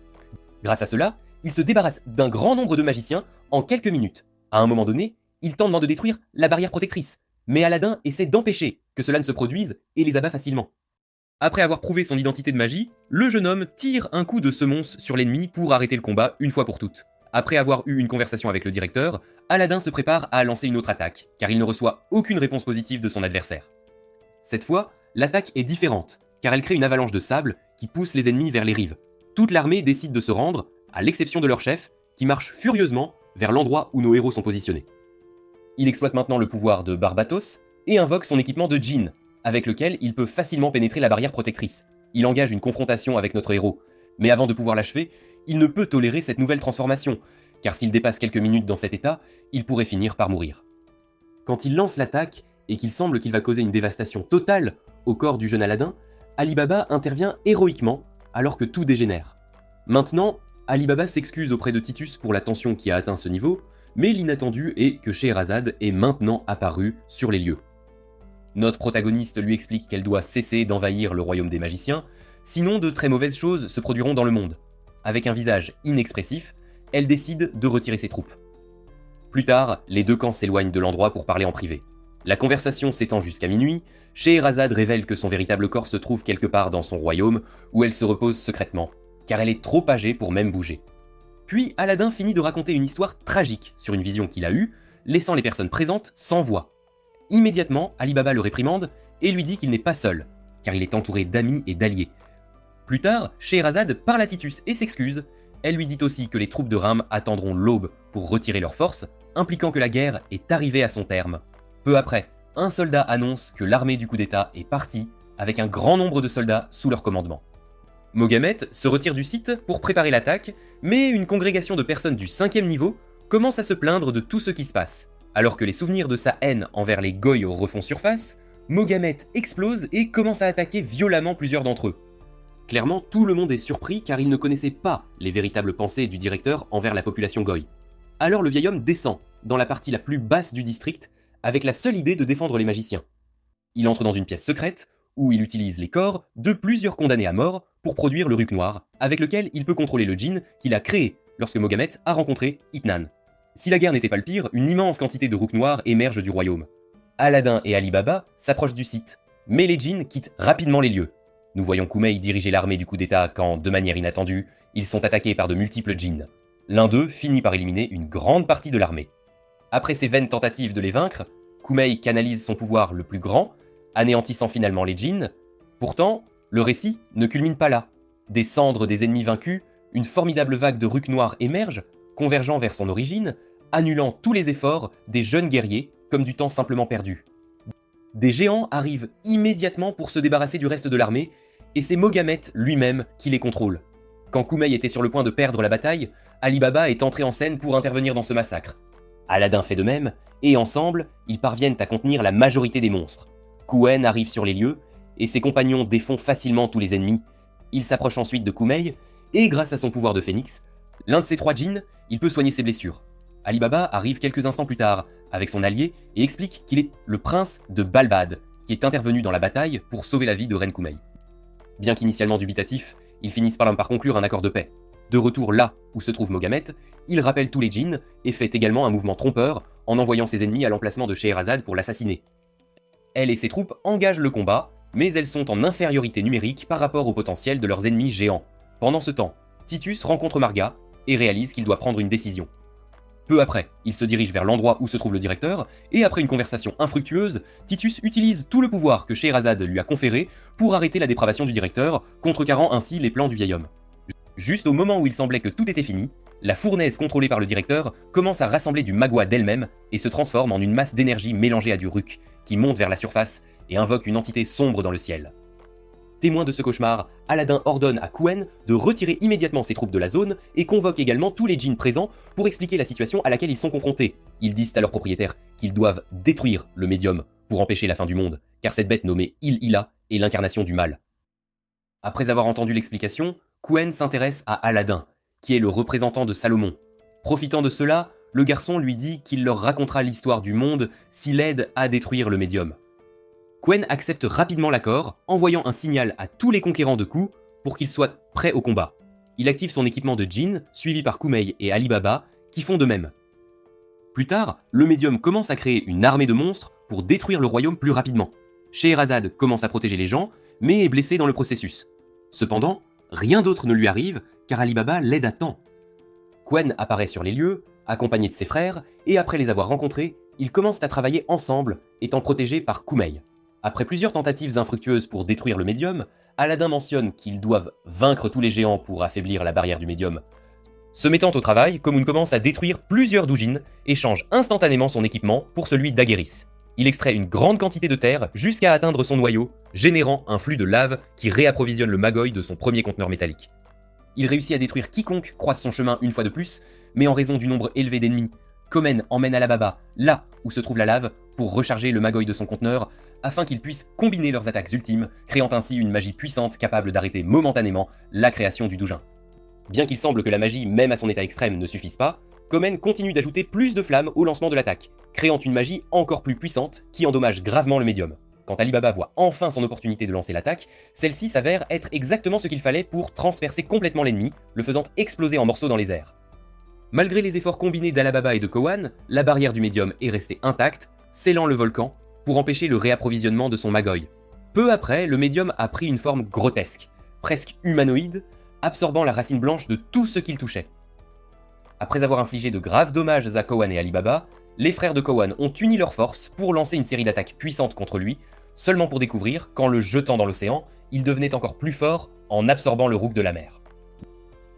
Grâce à cela, il se débarrasse d'un grand nombre de magiciens en quelques minutes. À un moment donné, il tente de détruire la barrière protectrice, mais Aladin essaie d'empêcher que cela ne se produise et les abat facilement. Après avoir prouvé son identité de magie, le jeune homme tire un coup de semonce sur l'ennemi pour arrêter le combat une fois pour toutes. Après avoir eu une conversation avec le directeur, Aladin se prépare à lancer une autre attaque, car il ne reçoit aucune réponse positive de son adversaire. Cette fois, l'attaque est différente, car elle crée une avalanche de sable qui pousse les ennemis vers les rives. Toute l'armée décide de se rendre, à l'exception de leur chef, qui marche furieusement vers l'endroit où nos héros sont positionnés. Il exploite maintenant le pouvoir de Barbatos et invoque son équipement de djinn, avec lequel il peut facilement pénétrer la barrière protectrice. Il engage une confrontation avec notre héros, mais avant de pouvoir l'achever, il ne peut tolérer cette nouvelle transformation, car s'il dépasse quelques minutes dans cet état, il pourrait finir par mourir. Quand il lance l'attaque, et qu'il semble qu'il va causer une dévastation totale au corps du jeune Aladin, Ali Baba intervient héroïquement alors que tout dégénère. Maintenant, Ali Baba s'excuse auprès de Titus pour la tension qui a atteint ce niveau, mais l'inattendu est que Scheherazade est maintenant apparue sur les lieux. Notre protagoniste lui explique qu'elle doit cesser d'envahir le royaume des magiciens, sinon de très mauvaises choses se produiront dans le monde. Avec un visage inexpressif, elle décide de retirer ses troupes. Plus tard, les deux camps s'éloignent de l'endroit pour parler en privé. La conversation s'étend jusqu'à minuit, Scheherazade révèle que son véritable corps se trouve quelque part dans son royaume, où elle se repose secrètement, car elle est trop âgée pour même bouger. Puis Aladin finit de raconter une histoire tragique sur une vision qu'il a eue, laissant les personnes présentes sans voix. Immédiatement, Ali Baba le réprimande et lui dit qu'il n'est pas seul, car il est entouré d'amis et d'alliés. Plus tard, Scheherazade parle à Titus et s'excuse. Elle lui dit aussi que les troupes de Ram attendront l'aube pour retirer leurs forces, impliquant que la guerre est arrivée à son terme. Peu après, un soldat annonce que l'armée du coup d'État est partie, avec un grand nombre de soldats sous leur commandement. Mogamet se retire du site pour préparer l'attaque, mais une congrégation de personnes du 5e niveau commence à se plaindre de tout ce qui se passe. Alors que les souvenirs de sa haine envers les Goy refont surface, Mogamet explose et commence à attaquer violemment plusieurs d'entre eux. Clairement, tout le monde est surpris car il ne connaissait pas les véritables pensées du directeur envers la population Goy. Alors le vieil homme descend dans la partie la plus basse du district avec la seule idée de défendre les magiciens. Il entre dans une pièce secrète où il utilise les corps de plusieurs condamnés à mort pour produire le Ruc Noir, avec lequel il peut contrôler le djinn qu'il a créé lorsque Mogamet a rencontré Itnan. Si la guerre n'était pas le pire, une immense quantité de Ruc Noirs émerge du royaume. Aladin et Ali Baba s'approchent du site, mais les djinns quittent rapidement les lieux. Nous voyons Kumeï diriger l'armée du coup d'État quand, de manière inattendue, ils sont attaqués par de multiples djinns. L'un d'eux finit par éliminer une grande partie de l'armée. Après ses vaines tentatives de les vaincre, Kumeï canalise son pouvoir le plus grand, anéantissant finalement les djinns. Pourtant, le récit ne culmine pas là. Des cendres des ennemis vaincus, une formidable vague de Ruc Noirs émerge, convergeant vers son origine, annulant tous les efforts des jeunes guerriers comme du temps simplement perdu. Des géants arrivent immédiatement pour se débarrasser du reste de l'armée, et c'est Mogamet lui-même qui les contrôle. Quand Kumeï était sur le point de perdre la bataille, Ali Baba est entré en scène pour intervenir dans ce massacre. Aladin fait de même, et ensemble, ils parviennent à contenir la majorité des monstres. Kuen arrive sur les lieux, et ses compagnons défont facilement tous les ennemis. Il s'approche ensuite de Kumeï, et grâce à son pouvoir de phénix, l'un de ses 3 djinns, il peut soigner ses blessures. Ali Baba arrive quelques instants plus tard, avec son allié, et explique qu'il est le prince de Balbad, qui est intervenu dans la bataille pour sauver la vie de Reine Kumeï. Bien qu'initialement dubitatif, ils finissent par conclure un accord de paix. De retour là où se trouve Mogamet, il rappelle tous les djinns et fait également un mouvement trompeur en envoyant ses ennemis à l'emplacement de Scheherazade pour l'assassiner. Elle et ses troupes engagent le combat, mais elles sont en infériorité numérique par rapport au potentiel de leurs ennemis géants. Pendant ce temps, Titus rencontre Marga et réalise qu'il doit prendre une décision. Peu après, il se dirige vers l'endroit où se trouve le directeur, et après une conversation infructueuse, Titus utilise tout le pouvoir que Scheherazade lui a conféré pour arrêter la dépravation du directeur, contrecarrant ainsi les plans du vieil homme. Juste au moment où il semblait que tout était fini, la fournaise contrôlée par le directeur commence à rassembler du magua d'elle-même et se transforme en une masse d'énergie mélangée à du ruc, qui monte vers la surface et invoque une entité sombre dans le ciel. Témoin de ce cauchemar, Aladdin ordonne à Quen de retirer immédiatement ses troupes de la zone et convoque également tous les djinns présents pour expliquer la situation à laquelle ils sont confrontés. Ils disent à leurs propriétaires qu'ils doivent détruire le médium pour empêcher la fin du monde, car cette bête nommée Il-Ila est l'incarnation du mal. Après avoir entendu l'explication, Quen s'intéresse à Aladdin, qui est le représentant de Salomon. Profitant de cela, le garçon lui dit qu'il leur racontera l'histoire du monde s'il aide à détruire le médium. Quen accepte rapidement l'accord, envoyant un signal à tous les conquérants de Ku pour qu'ils soient prêts au combat. Il active son équipement de djinn, suivi par Kumeil et Ali Baba, qui font de même. Plus tard, le médium commence à créer une armée de monstres pour détruire le royaume plus rapidement. Scheherazade commence à protéger les gens, mais est blessé dans le processus. Cependant, rien d'autre ne lui arrive, car Ali Baba l'aide à temps. Quen apparaît sur les lieux, accompagné de ses frères, et après les avoir rencontrés, ils commencent à travailler ensemble, étant protégés par Kumeil. Après plusieurs tentatives infructueuses pour détruire le médium, Aladdin mentionne qu'ils doivent vaincre tous les géants pour affaiblir la barrière du médium. Se mettant au travail, Komun commence à détruire plusieurs doujins et change instantanément son équipement pour celui d'Agueris. Il extrait une grande quantité de terre jusqu'à atteindre son noyau, générant un flux de lave qui réapprovisionne le Magoi de son premier conteneur métallique. Il réussit à détruire quiconque croise son chemin une fois de plus, mais en raison du nombre élevé d'ennemis, Komen emmène Alibaba là où se trouve la lave pour recharger le Magoi de son conteneur, afin qu'ils puissent combiner leurs attaques ultimes, créant ainsi une magie puissante capable d'arrêter momentanément la création du doujin. Bien qu'il semble que la magie, même à son état extrême, ne suffise pas, Komen continue d'ajouter plus de flammes au lancement de l'attaque, créant une magie encore plus puissante qui endommage gravement le médium. Quand Alibaba voit enfin son opportunité de lancer l'attaque, celle-ci s'avère être exactement ce qu'il fallait pour transpercer complètement l'ennemi, le faisant exploser en morceaux dans les airs. Malgré les efforts combinés d'Alibaba et de Kowan, la barrière du médium est restée intacte, scellant le volcan, pour empêcher le réapprovisionnement de son Magoi. Peu après, le médium a pris une forme grotesque, presque humanoïde, absorbant la racine blanche de tout ce qu'il touchait. Après avoir infligé de graves dommages à Kowan et Alibaba, les frères de Kowan ont uni leurs forces pour lancer une série d'attaques puissantes contre lui, seulement pour découvrir qu'en le jetant dans l'océan, il devenait encore plus fort en absorbant le rouk de la mer.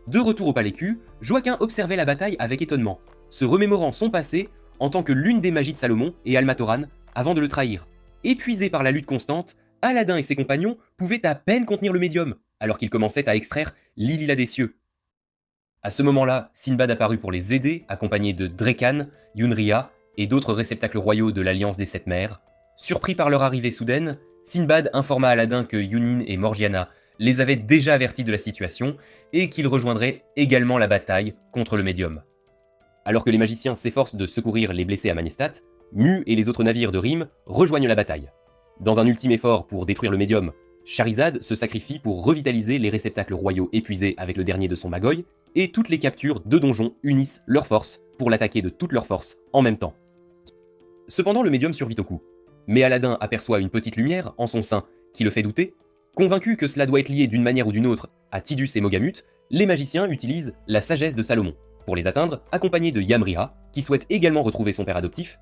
De retour au palais Q, Joaquin observait la bataille avec étonnement, se remémorant son passé en tant que l'une des magies de Salomon et Almatoran avant de le trahir. Épuisé par la lutte constante, Aladdin et ses compagnons pouvaient à peine contenir le médium, alors qu'ils commençaient à extraire l'Il-Ila des cieux. À ce moment-là, Sinbad apparut pour les aider, accompagné de Drekan, Yunria et d'autres réceptacles royaux de l'Alliance des Sept Mers. Surpris par leur arrivée soudaine, Sinbad informa Aladdin que Yunin et Morgiana les avaient déjà avertis de la situation et qu'ils rejoindraient également la bataille contre le médium. Alors que les magiciens s'efforcent de secourir les blessés à Manestat, Mu et les autres navires de Rime rejoignent la bataille. Dans un ultime effort pour détruire le médium, Charizade se sacrifie pour revitaliser les réceptacles royaux épuisés avec le dernier de son Magoi, et toutes les captures de donjons unissent leurs forces pour l'attaquer de toutes leurs forces en même temps. Cependant, le médium survit au coup, mais Aladdin aperçoit une petite lumière en son sein qui le fait douter. Convaincu que cela doit être lié d'une manière ou d'une autre à Tidus et Mogamut, les magiciens utilisent la sagesse de Salomon pour les atteindre, accompagnés de Yamria, qui souhaite également retrouver son père adoptif.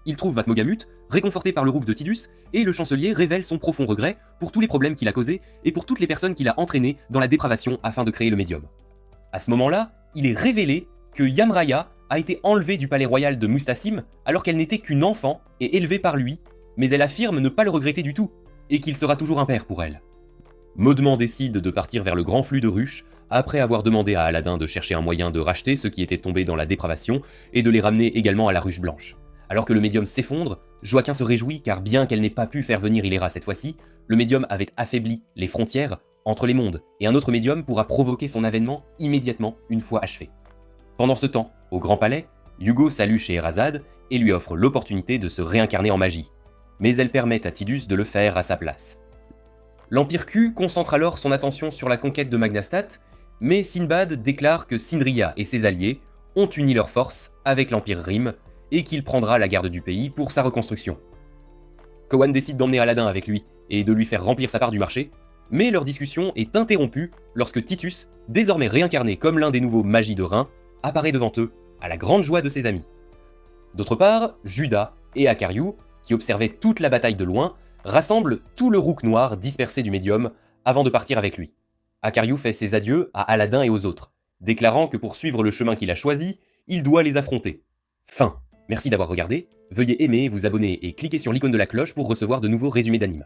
Il trouve Mogamut, réconforté par le rouk de Tidus, et le chancelier révèle son profond regret pour tous les problèmes qu'il a causés et pour toutes les personnes qu'il a entraînées dans la dépravation afin de créer le médium. À ce moment-là, il est révélé que Yamraya a été enlevée du palais royal de Mustassim alors qu'elle n'était qu'une enfant et élevée par lui, mais elle affirme ne pas le regretter du tout, et qu'il sera toujours un père pour elle. Modement décide de partir vers le grand flux de ruches, après avoir demandé à Aladdin de chercher un moyen de racheter ceux qui étaient tombés dans la dépravation et de les ramener également à la ruche blanche. Alors que le médium s'effondre, Joaquin se réjouit car bien qu'elle n'ait pas pu faire venir Ilera cette fois-ci, le médium avait affaibli les frontières entre les mondes, et un autre médium pourra provoquer son avènement immédiatement une fois achevé. Pendant ce temps, au Grand Palais, Hugo salue Scheherazade et lui offre l'opportunité de se réincarner en magie. Mais elle permet à Tidus de le faire à sa place. L'Empire Q concentre alors son attention sur la conquête de Magnastat, Mais Sinbad déclare que Cindriya et ses alliés ont uni leurs forces avec l'Empire Rim et qu'il prendra la garde du pays pour sa reconstruction. Cowan décide d'emmener Aladdin avec lui et de lui faire remplir sa part du marché, mais leur discussion est interrompue lorsque Titus, désormais réincarné comme l'un des nouveaux magis de Rhin, apparaît devant eux, à la grande joie de ses amis. D'autre part, Judas et Akariou, qui observaient toute la bataille de loin, rassemblent tout le rouk noir dispersé du médium avant de partir avec lui. Akariou fait ses adieux à Aladdin et aux autres, déclarant que pour suivre le chemin qu'il a choisi, il doit les affronter. Fin. Merci d'avoir regardé, veuillez aimer, vous abonner et cliquer sur l'icône de la cloche pour recevoir de nouveaux résumés d'anime.